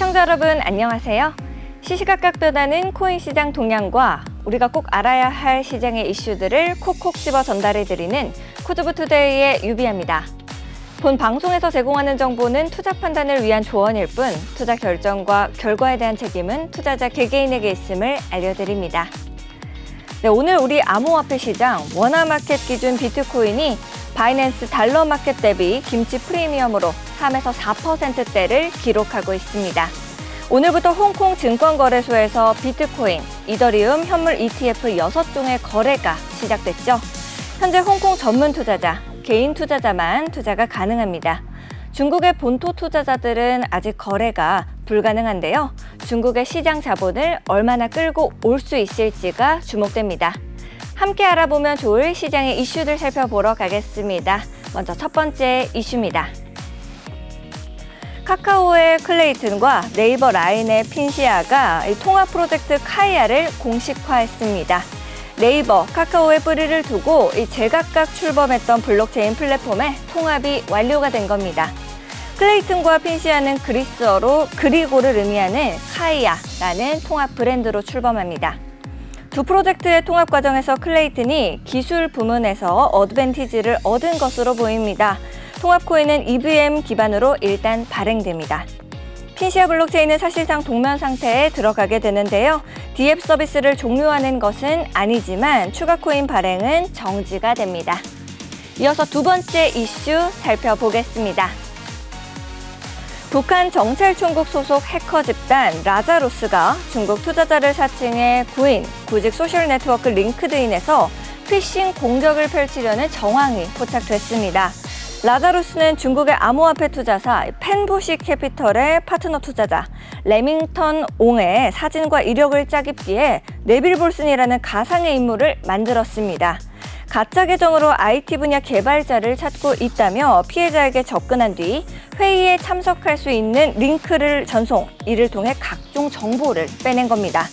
시청자 여러분 안녕하세요. 시시각각 변하는 코인 시장 동향과 우리가 꼭 알아야 할 시장의 이슈들을 콕콕 집어 전달해드리는 코즈부 투데이의 유비아입니다. 본 방송에서 제공하는 정보는 투자 판단을 위한 조언일 뿐 투자 결정과 결과에 대한 책임은 투자자 개개인에게 있음을 알려드립니다. 네, 오늘 우리 암호화폐 시장 원화마켓 기준 비트코인이 바이낸스 달러 마켓 대비 김치 프리미엄으로 3에서 4%대를 기록하고 있습니다. 오늘부터 홍콩 증권거래소에서 비트코인, 이더리움 현물 ETF 6종의 거래가 시작됐죠. 현재 홍콩 전문 투자자, 개인 투자자만 투자가 가능합니다. 중국의 본토 투자자들은 아직 거래가 불가능한데요. 중국의 시장 자본을 얼마나 끌고 올 수 있을지가 주목됩니다. 함께 알아보면 좋을 시장의 이슈들 살펴보러 가겠습니다. 먼저 첫 번째 이슈입니다. 카카오의 클레이튼과 네이버 라인의 핀시아가 통합 프로젝트 카이아를 공식화했습니다. 네이버, 카카오의 뿌리를 두고 제각각 출범했던 블록체인 플랫폼의 통합이 완료가 된 겁니다. 클레이튼과 핀시아는 그리스어로 그리고를 의미하는 카이아라는 통합 브랜드로 출범합니다. 두 프로젝트의 통합 과정에서 클레이튼이 기술 부문에서 어드밴티지를 얻은 것으로 보입니다. 통합 코인은 EVM 기반으로 일단 발행됩니다. 핀시아 블록체인은 사실상 동면 상태에 들어가게 되는데요. DApp 서비스를 종료하는 것은 아니지만 추가 코인 발행은 정지가 됩니다. 이어서 두 번째 이슈 살펴보겠습니다. 북한 정찰총국 소속 해커 집단 라자루스가 중국 투자자를 사칭해 구직 소셜 네트워크 링크드인에서 피싱 공격을 펼치려는 정황이 포착됐습니다. 라자루스는 중국의 암호화폐 투자사 펜부시 캐피털의 파트너 투자자 레밍턴 옹의 사진과 이력을 짜깁기에 네빌 볼슨이라는 가상의 인물을 만들었습니다. 가짜 계정으로 IT 분야 개발자를 찾고 있다며 피해자에게 접근한 뒤 회의에 참석할 수 있는 링크를 전송, 이를 통해 각종 정보를 빼낸 겁니다.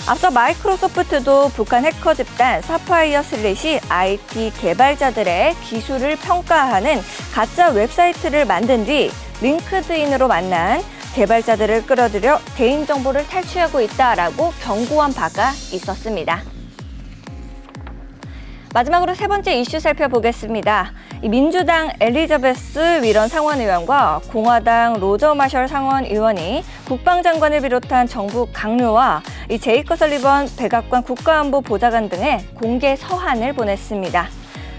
앞서 마이크로소프트도 북한 해커 집단 사파이어 슬릿이 IT 개발자들의 기술을 평가하는 가짜 웹사이트를 만든 뒤 링크드인으로 만난 개발자들을 끌어들여 개인정보를 탈취하고 있다라고 경고한 바가 있었습니다. 마지막으로 세 번째 이슈 살펴보겠습니다. 민주당 엘리자베스 위런 상원의원과 공화당 로저 마셜 상원의원이 국방장관을 비롯한 정부 강요와 제이크 설리번 백악관 국가안보 보좌관 등의 공개 서한을 보냈습니다.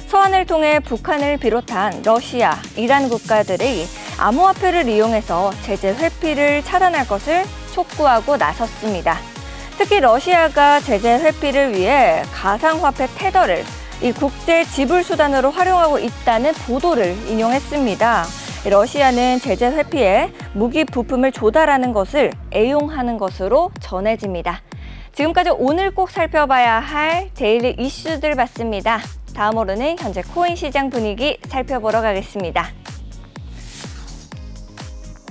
서한을 통해 북한을 비롯한 러시아, 이란 국가들이 암호화폐를 이용해서 제재 회피를 차단할 것을 촉구하고 나섰습니다. 특히 러시아가 제재 회피를 위해 가상화폐 테더를 국제 지불 수단으로 활용하고 있다는 보도를 인용했습니다. 러시아는 제재 회피에 무기 부품을 조달하는 것을 애용하는 것으로 전해집니다. 지금까지 오늘 꼭 살펴봐야 할 데일리 이슈들 봤습니다. 다음으로는 현재 코인 시장 분위기 살펴보러 가겠습니다.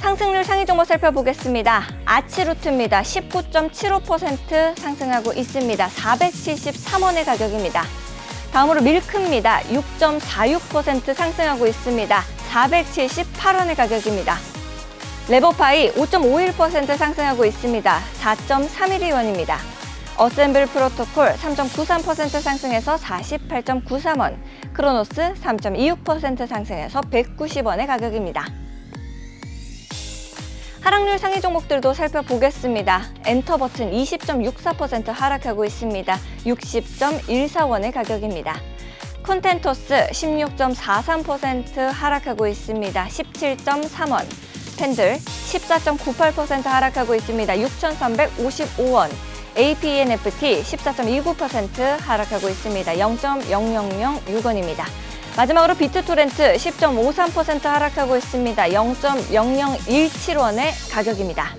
상승률 상위 종목 살펴보겠습니다. 아치루트입니다. 19.75% 상승하고 있습니다. 473원의 가격입니다. 다음으로 밀크입니다. 6.46% 상승하고 있습니다. 478원의 가격입니다. 레버파이 5.51% 상승하고 있습니다. 4.312원입니다. 어셈블 프로토콜 3.93% 상승해서 48.93원, 크로노스 3.26% 상승해서 190원의 가격입니다. 하락률 상위 종목들도 살펴보겠습니다. 엔터 버튼 20.64% 하락하고 있습니다. 60.14원의 가격입니다. 콘텐토스 16.43% 하락하고 있습니다. 17.3원. 펜들 14.98% 하락하고 있습니다. 6,355원. APNFT 14.29% 하락하고 있습니다. 0.0006원입니다. 마지막으로 비트토렌트 10.53% 하락하고 있습니다. 0.0017원의 가격입니다.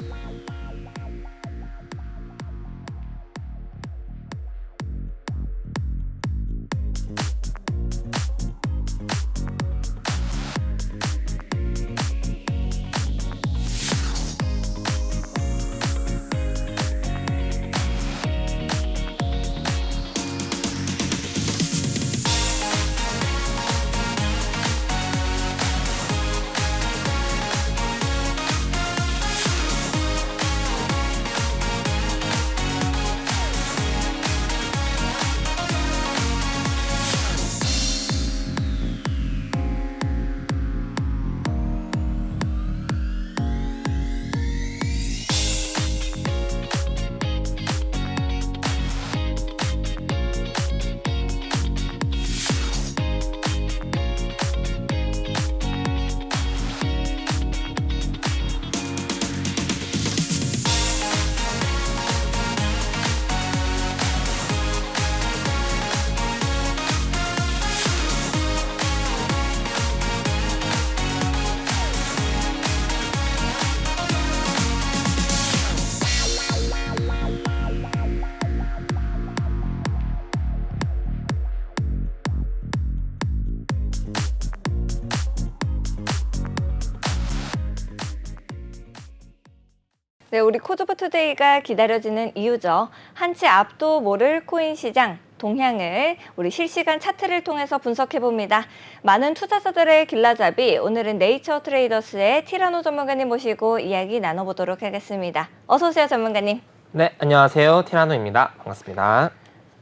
네, 우리 코드부투데이가 기다려지는 이유죠. 한치 앞도 모를 코인 시장 동향을 우리 실시간 차트를 통해서 분석해봅니다. 많은 투자자들의 길라잡이, 오늘은 네이처 트레이더스의 티라노 전문가님 모시고 이야기 나눠보도록 하겠습니다. 어서 오세요, 전문가님. 네, 안녕하세요. 티라노입니다. 반갑습니다.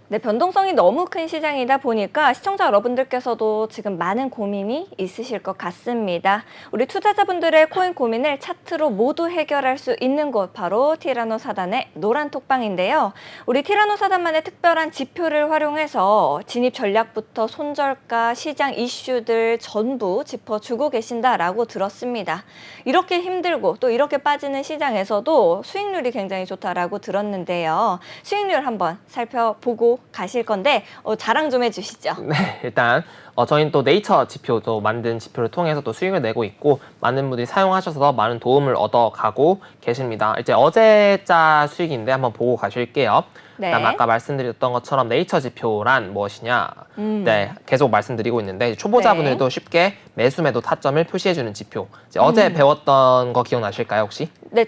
네, 변동성이 너무 큰 시장이다 보니까 시청자 여러분들께서도 지금 많은 고민이 있으실 것 같습니다. 우리 투자자분들의 코인 고민을 차트로 모두 해결할 수 있는 곳, 바로 티라노 사단의 노란 톡방인데요. 우리 티라노 사단만의 특별한 지표를 활용해서 진입 전략부터 손절가, 시장 이슈들 전부 짚어주고 계신다라고 들었습니다. 이렇게 힘들고 또 이렇게 빠지는 시장에서도 수익률이 굉장히 좋다라고 들었는데요. 수익률 한번 살펴보고 가실 건데 자랑 좀 해주시죠. 네, 일단 저희는 또 네이처 지표도 만든 지표를 통해서 또 수익을 내고 있고 많은 분들이 사용하셔서 많은 도움을 얻어가고 계십니다. 이제 어제자 수익인데 한번 보고 가실게요. 네. 그다음 아까 말씀드렸던 것처럼 네이처 지표란 무엇이냐? 네, 계속 말씀드리고 있는데 초보자분들도 쉽게 매수 매도 타점을 표시해주는 지표. 이제 어제 배웠던 거 기억나실까요 혹시? 네,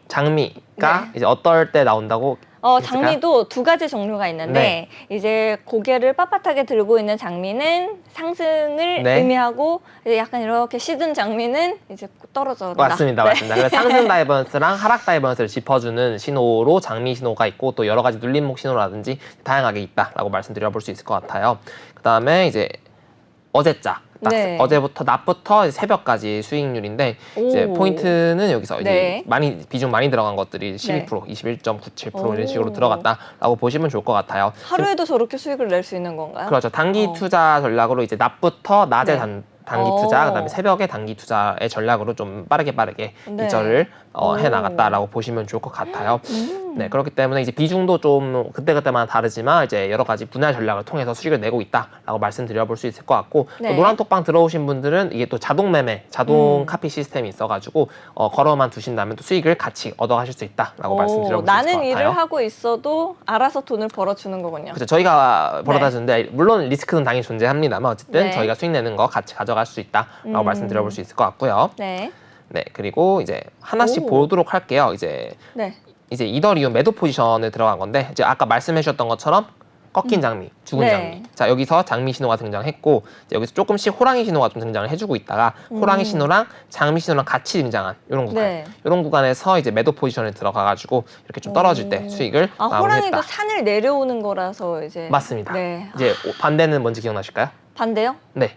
장미가 이제 어떨 때 나온다고? 장미도 두 가지 종류가 있는데 이제 고개를 빳빳하게 들고 있는 장미는 상승을 의미하고 이제 약간 이렇게 시든 장미는 이제 떨어져라. 맞습니다. 그래서 상승 다이버런스랑 하락 다이버런스를 짚어주는 신호로 장미 신호가 있고 또 여러 가지 눌림목 신호라든지 다양하게 있다라고 말씀드려볼 수 있을 것 같아요. 그 다음에 이제 어제자. 어제부터 낮부터 이제 새벽까지 수익률인데 이제 포인트는 여기서 이제 비중 많이 들어간 것들이 12%, 21.97% 이런 식으로 들어갔다라고 보시면 좋을 것 같아요. 하루에도 저렇게 수익을 낼 수 있는 건가요? 그렇죠. 단기 투자 전략으로 이제 낮부터 낮에 단기 투자, 그다음에 새벽에 단기 투자의 전략으로 좀 빠르게 이절을 해 나갔다라고 보시면 좋을 것 같아요. 네, 그렇기 때문에 이제 비중도 좀 그때그때마다 다르지만 이제 여러 가지 분할 전략을 통해서 수익을 내고 있다라고 말씀드려볼 수 있을 것 같고 또 노란 톡방 들어오신 분들은 이게 또 자동 매매, 자동 카피 시스템이 있어가지고 걸어만 두신다면 또 수익을 같이 얻어가실 수 있다라고 말씀드려볼 수 있을 것 같아요. 나는 일을 하고 있어도 알아서 돈을 벌어주는 거군요. 그렇죠. 저희가 벌어다 주는데 물론 리스크는 당연히 존재합니다만 어쨌든 저희가 수익 내는 거 같이 가져갈 수 있다라고 말씀드려볼 수 있을 것 같고요. 네, 그리고 이제 하나씩 보도록 할게요. 이제 이더리움 매도 포지션에 들어간 건데 이제 아까 말씀해 주셨던 것처럼 꺾인 장미, 죽은 장미. 자, 여기서 장미 신호가 등장했고 여기서 조금씩 호랑이 신호가 좀 등장을 해주고 있다가 호랑이 신호랑 장미 신호랑 같이 등장한 이런 구간. 이런 구간에서 이제 매도 포지션에 들어가가지고 이렇게 좀 떨어질 때 수익을 마무리했다. 호랑이도 산을 내려오는 거라서 이제. 맞습니다. 이제 반대는 뭔지 기억나실까요? 반대요? 네.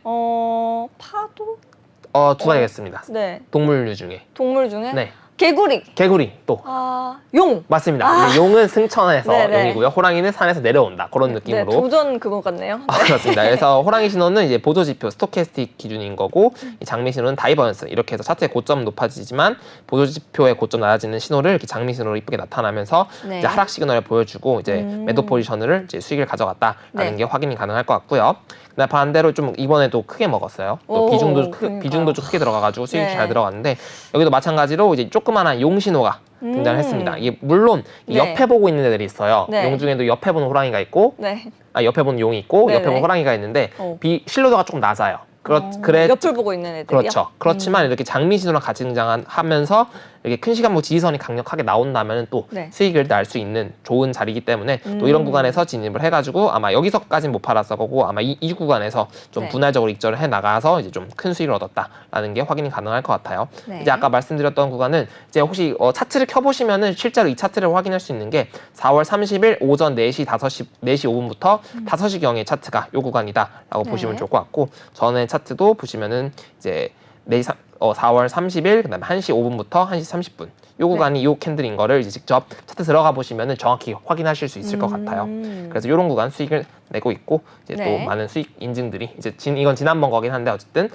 파도? 두 가지겠습니다. 동물류 중에. 동물 중에? 네. 개구리 또. 용. 맞습니다. 용은 승천해서 용이고요. 호랑이는 산에서 내려온다. 그런 느낌으로. 도전 그거 같네요. 그렇습니다. 그래서 호랑이 신호는 이제 보조지표 스토캐스틱 기준인 거고 이 장미 신호는 다이버런스. 이렇게 해서 차트의 고점 높아지지만 보조지표의 고점 낮아지는 신호를 이렇게 장미 신호로 이쁘게 나타나면서 이제 하락 시그널을 보여주고 이제 매도 포지션을 이제 수익을 가져갔다라는 게 확인이 가능할 것 같고요. 근데 반대로 좀 이번에도 크게 먹었어요. 또 비중도 좀 크게 들어가가지고 수익이 잘 들어갔는데 여기도 마찬가지로 이제 조그마한 용 신호가 등장을 했습니다. 이게 물론 옆에 보고 있는 애들이 있어요. 용 중에도 옆에 보는 호랑이가 있고, 옆에 보는 용이 있고, 옆에 보는 호랑이가 있는데 신뢰도가 조금 낮아요. 옆을 보고 있는 애들이요? 그렇죠. 그렇지만 이렇게 장미 신호랑 같이 등장하면서 이렇게 큰 시간목 지지선이 강력하게 나온다면 또 수익을 날 수 있는 좋은 자리이기 때문에 또 이런 구간에서 진입을 해가지고 아마 여기서까지는 못 팔았을 거고 아마 이 구간에서 좀 분할적으로 익절을 해 나가서 이제 좀 큰 수익을 얻었다라는 게 확인이 가능할 것 같아요. 이제 아까 말씀드렸던 구간은 이제 혹시 차트를 켜보시면은 실제로 이 차트를 확인할 수 있는 게 4월 30일 오전 4시 5분부터 5시경의 차트가 요 구간이다라고 보시면 좋을 것 같고 전에 차트도 보시면은 이제 4월 30일 그다음에 1시 5분부터 1시 30분 요 구간이 요 캔들인 거를 이제 직접 차트 들어가 보시면은 정확히 확인하실 수 있을 것 같아요. 그래서 요런 구간 수익을 내고 있고 이제 또 많은 수익 인증들이 이제 이건 지난번 거긴 한데 어쨌든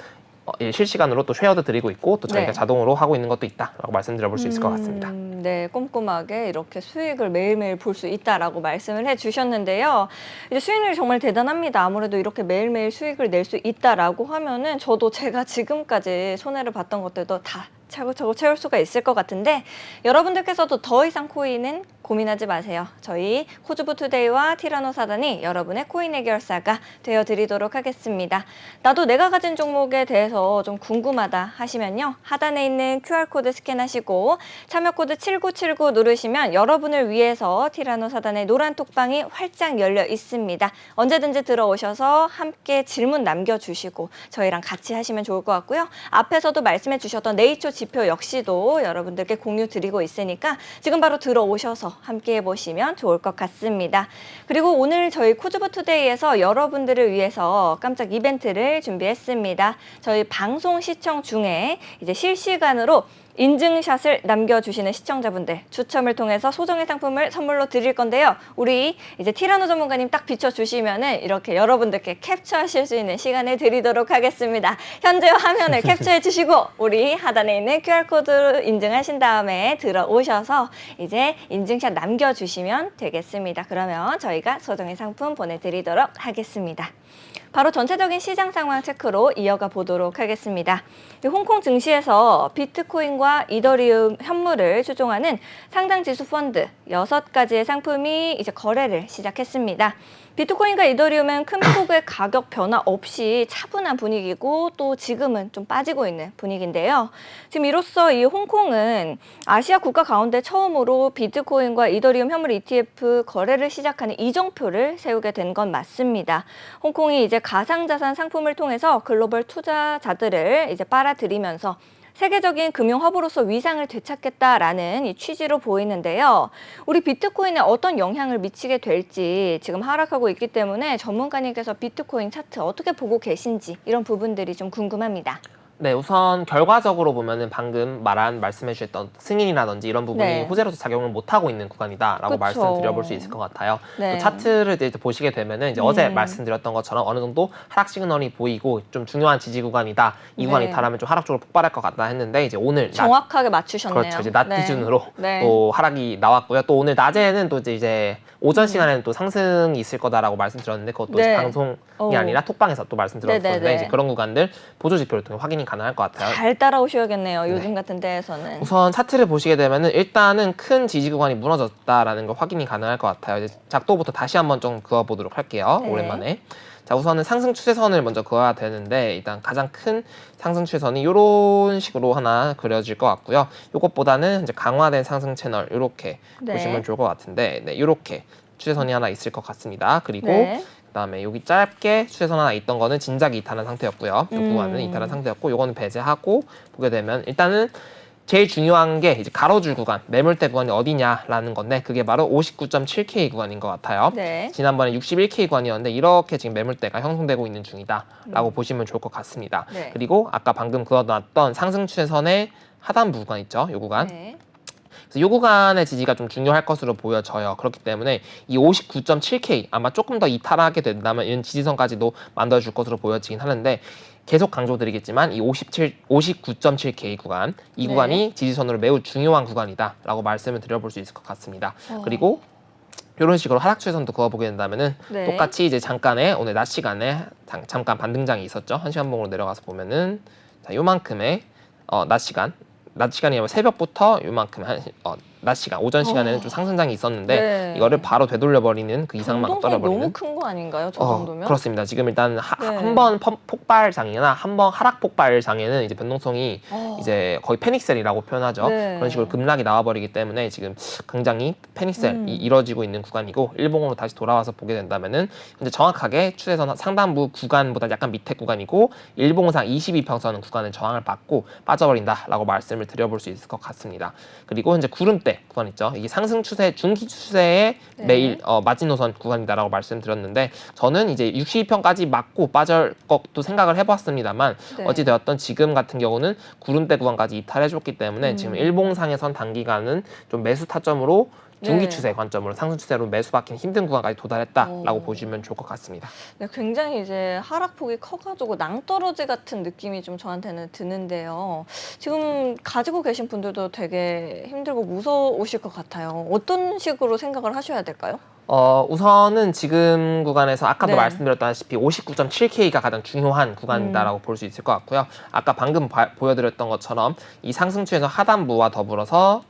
실시간으로 또 쉐어도 드리고 있고 또 저희가 자동으로 하고 있는 것도 있다라고 말씀드려볼 수 있을 것 같습니다. 네, 꼼꼼하게 이렇게 수익을 매일매일 볼 수 있다라고 말씀을 해주셨는데요. 이제 수익률이 정말 대단합니다. 아무래도 이렇게 매일매일 수익을 낼 수 있다라고 하면은 저도 제가 지금까지 손해를 봤던 것들도 다 차곡차곡 채울 수가 있을 것 같은데 여러분들께서도 더 이상 코인은 고민하지 마세요. 저희 코즈부투데이와 티라노사단이 여러분의 코인 해결사가 되어드리도록 하겠습니다. 나도 내가 가진 종목에 대해서 좀 궁금하다 하시면요. 하단에 있는 QR코드 스캔하시고 참여코드 7979 누르시면 여러분을 위해서 티라노사단의 노란 톡방이 활짝 열려 있습니다. 언제든지 들어오셔서 함께 질문 남겨주시고 저희랑 같이 하시면 좋을 것 같고요. 앞에서도 말씀해 주셨던 네이처 지표 역시도 여러분들께 공유 드리고 있으니까 지금 바로 들어오셔서 함께 해보시면 좋을 것 같습니다. 그리고 오늘 저희 코즈부투데이에서 여러분들을 위해서 깜짝 이벤트를 준비했습니다. 저희 방송 시청 중에 이제 실시간으로 인증샷을 남겨주시는 시청자분들 추첨을 통해서 소정의 상품을 선물로 드릴 건데요. 우리 이제 티라노 전문가님 딱 비춰주시면은 이렇게 여러분들께 캡처하실 수 있는 시간을 드리도록 하겠습니다. 현재 화면을 캡처해 주시고 우리 하단에 있는 QR코드 인증하신 다음에 들어오셔서 이제 인증샷 남겨주시면 되겠습니다. 그러면 저희가 소정의 상품 보내드리도록 하겠습니다. 바로 전체적인 시장 상황 체크로 이어가 보도록 하겠습니다. 홍콩 증시에서 비트코인과 이더리움 현물을 추종하는 상장 지수 펀드 6가지의 상품이 이제 거래를 시작했습니다. 비트코인과 이더리움은 큰 폭의 가격 변화 없이 차분한 분위기고 또 지금은 좀 빠지고 있는 분위기인데요. 지금 이로써 이 홍콩은 아시아 국가 가운데 처음으로 비트코인과 이더리움 현물 ETF 거래를 시작하는 이정표를 세우게 된 건 맞습니다. 홍콩이 이제 가상자산 상품을 통해서 글로벌 투자자들을 이제 빨아들이면서 세계적인 금융 허브로서 위상을 되찾겠다라는 이 취지로 보이는데요. 우리 비트코인에 어떤 영향을 미치게 될지 지금 하락하고 있기 때문에 전문가님께서 비트코인 차트 어떻게 보고 계신지 이런 부분들이 좀 궁금합니다. 네, 우선 결과적으로 보면은 방금 말씀해 주셨던 승인이라든지 이런 부분이 네. 호재로서 작용을 못 하고 있는 구간이다라고 그쵸. 말씀드려볼 수 있을 것 같아요. 네. 또 차트를 이제 보시게 되면은 이제 어제 말씀드렸던 것처럼 어느 정도 하락 시그널이 보이고 좀 중요한 지지 구간이다. 이 구간 네. 이탈하면 좀 하락 쪽으로 폭발할 것 같다 했는데 이제 오늘 정확하게 맞추셨네요. 그렇죠. 이제 낮 네. 기준으로 네. 또 하락이 나왔고요. 또 오늘 낮에는 또 이제 오전 시간에는 또 상승이 있을 거다라고 말씀드렸는데 그것도 네. 방송이 아니라 톡방에서 또 말씀드렸었는데 네네네. 이제 그런 구간들 보조 지표를 통해 확인이 가능할 것 같아요. 잘 따라오셔야겠네요. 요즘 같은 때에서는. 우선 차트를 보시게 되면은 일단은 큰 지지 구간이 무너졌다라는 거 확인이 가능할 것 같아요. 이제 작도부터 다시 한번 좀 그어보도록 할게요. 네. 오랜만에. 자, 우선은 상승 추세선을 먼저 그어야 되는데 일단 가장 큰 상승 추세선이 이런 식으로 하나 그려질 것 같고요. 이것보다는 이제 강화된 상승 채널 이렇게 네. 보시면 좋을 것 같은데, 네, 이렇게 추세선이 하나 있을 것 같습니다. 그리고 네. 그다음에 여기 짧게 추세선 하나 있던 거는 진작에 이탈한 상태였고요. 이 구간은 이탈한 상태였고, 요거는 배제하고 보게 되면 일단은 제일 중요한 게 이제 가로줄 구간, 매물대 구간이 어디냐라는 건데 그게 바로 59.7K 구간인 것 같아요. 네. 지난번에 61K 구간이었는데 이렇게 지금 매물대가 형성되고 있는 중이다라고 보시면 좋을 것 같습니다. 네. 그리고 아까 방금 그어놨던 상승 추세선의 하단부 구간 있죠, 이 구간. 네. 그래서 이 구간의 지지가 좀 중요할 것으로 보여져요. 그렇기 때문에 이 59.7K 아마 조금 더 이탈하게 된다면 이런 지지선까지도 만들어줄 것으로 보여지긴 하는데 계속 강조드리겠지만 이 59.7K 구간, 이 네. 구간이 지지선으로 매우 중요한 구간이다라고 말씀을 드려볼 수 있을 것 같습니다. 그리고 이런 식으로 하락 추세선도 그어보게 된다면은 네. 똑같이 이제 잠깐의 오늘 낮 시간에 잠깐 반등장이 있었죠. 1시간 봉으로 내려가서 보면은 자, 요만큼의 낮 시간이 새벽부터 요만큼 낮 시간, 오전 시간에는 좀 상승장이 있었는데 네. 이거를 바로 되돌려버리는 그 이상만 변동성이 떨어버리는. 너무 큰 거 아닌가요? 저 정도면? 그렇습니다. 지금 일단 네. 한 번 폭발장이나 한 번 하락 폭발장에는 이제 변동성이 이제 거의 패닉셀이라고 표현하죠. 네. 그런 식으로 급락이 나와버리기 때문에 지금 굉장히 패닉셀이 이뤄지고 있는 구간이고 일봉으로 다시 돌아와서 보게 된다면은 이제 정확하게 추세선 상단부 구간보다 약간 밑에 구간이고 일봉상 22평선 구간은 저항을 받고 빠져버린다라고 말씀을 드려볼 수 있을 것 같습니다. 그리고 이제 구름대 구간 있죠. 이게 상승 추세, 중기 추세의 네. 매일 마지노선 구간이다라고 말씀드렸는데 저는 이제 62평까지 맞고 빠질 것도 생각을 해봤습니다만 네. 어찌되었던 지금 같은 경우는 구름대 구간까지 이탈해줬기 때문에 지금 일봉상에선 단기간은 좀 매수 타점으로 중기 네. 추세 관점으로 상승 추세로 매수받기는 힘든 구간까지 도달했다라고 보시면 좋을 것 같습니다. 네, 굉장히 이제 하락폭이 커가지고 낭떠러지 같은 느낌이 좀 저한테는 드는데요. 지금 가지고 계신 분들도 되게 힘들고 무서우실 것 같아요. 어떤 식으로 생각을 하셔야 될까요? 우선은 지금 구간에서 아까도 네. 말씀드렸다시피 59.7K가 가장 중요한 구간이다라고 볼 수 있을 것 같고요. 아까 방금 보여드렸던 것처럼 이 상승 추에서 하단부와 더불어서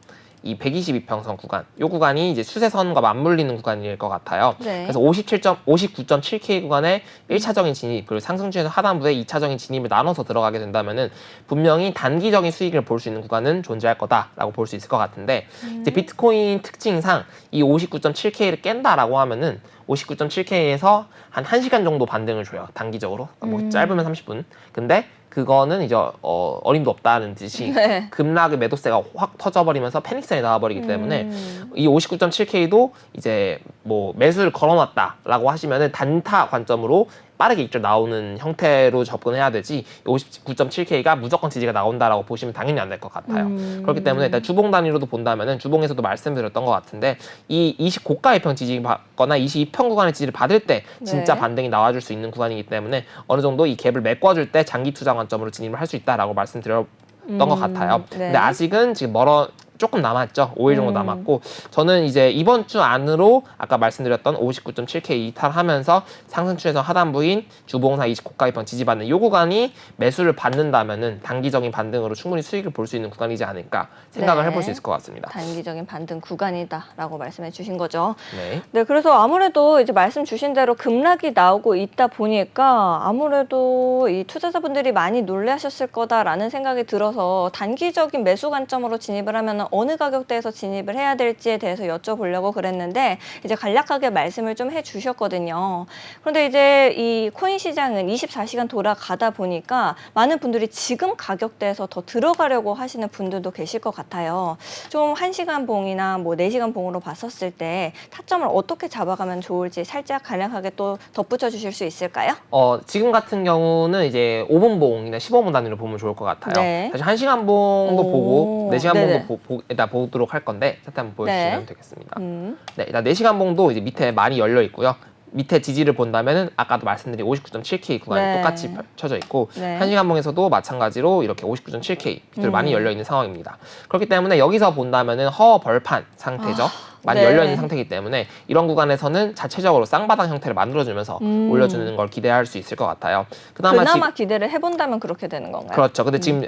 이 122평선 구간, 이 구간이 이제 수세선과 맞물리는 구간일 것 같아요. 네. 그래서 59.7K 구간에 1차적인 진입, 그리고 상승추에서 하단부에 2차적인 진입을 나눠서 들어가게 된다면은 분명히 단기적인 수익을 볼 수 있는 구간은 존재할 거다라고 볼 수 있을 것 같은데 이제 비트코인 특징상 이 59.7K를 깬다라고 하면은 59.7K에서 한 1시간 정도 반등을 줘요. 단기적으로. 뭐 짧으면 30분. 근데 그거는 이제 어림도 없다는 듯이 네. 급락의 매도세가 확 터져버리면서 패닉셀이 나와버리기 때문에 이 59.7K도 이제 뭐 매수를 걸어놨다라고 하시면은 단타 관점으로 빠르게 입절 나오는 형태로 접근해야 되지 59.7K가 무조건 지지가 나온다라고 보시면 당연히 안 될 것 같아요. 그렇기 때문에 일단 주봉 단위로도 본다면은 주봉에서도 말씀드렸던 것 같은데 이 20고가 1평 지지 받거나 22평 구간의 지지를 받을 때 진짜 네. 반등이 나와줄 수 있는 구간이기 때문에 어느 정도 이 갭을 메꿔줄 때 장기 투자 관점으로 진입을 할 수 있다라고 말씀드렸던 것 같아요. 네. 근데 아직은 지금 조금 남았죠. 5일 정도 남았고 저는 이제 이번 주 안으로 아까 말씀드렸던 59.7K 이탈하면서 상승추에서 하단부인 주봉상 20고가 1평 지지받는 이 구간이 매수를 받는다면은 단기적인 반등으로 충분히 수익을 볼 수 있는 구간이지 않을까 생각을 네. 해볼 수 있을 것 같습니다. 단기적인 반등 구간이다라고 말씀해 주신 거죠. 네. 네, 그래서 아무래도 이제 말씀 주신 대로 급락이 나오고 있다 보니까 아무래도 이 투자자분들이 많이 놀라셨을 거다라는 생각이 들어서 단기적인 매수 관점으로 진입을 하면 어느 가격대에서 진입을 해야 될지에 대해서 여쭤보려고 그랬는데 이제 간략하게 말씀을 좀 해주셨거든요. 그런데 이제 이 코인 시장은 24시간 돌아가다 보니까 많은 분들이 지금 가격대에서 더 들어가려고 하시는 분들도 계실 것 같아요. 좀 1시간 봉이나 뭐 4시간 봉으로 봤었을 때 타점을 어떻게 잡아가면 좋을지 살짝 간략하게 또 덧붙여 주실 수 있을까요? 지금 같은 경우는 이제 5분 봉이나 15분 단위로 보면 좋을 것 같아요. 네. 사실 1시간 봉도 오, 보고 4시간 네네. 봉도 일단 보도록 할 건데 차트 한번 보여주시면 네. 되겠습니다. 네, 일단 4시간 봉도 이제 밑에 많이 열려 있고요. 밑에 지지를 본다면은 아까도 말씀드린 59.7K 구간이 네. 똑같이 펼쳐져 있고 네. 1시간 봉에서도 마찬가지로 이렇게 59.7K 비트를 많이 열려 있는 상황입니다. 그렇기 때문에 여기서 본다면은 허벌판 상태죠. 많이 네. 열려 있는 상태이기 때문에 이런 구간에서는 자체적으로 쌍바닥 형태를 만들어주면서 올려주는 걸 기대할 수 있을 것 같아요. 그나마 기대를 해본다면 그렇게 되는 건가요? 그렇죠. 근데 지금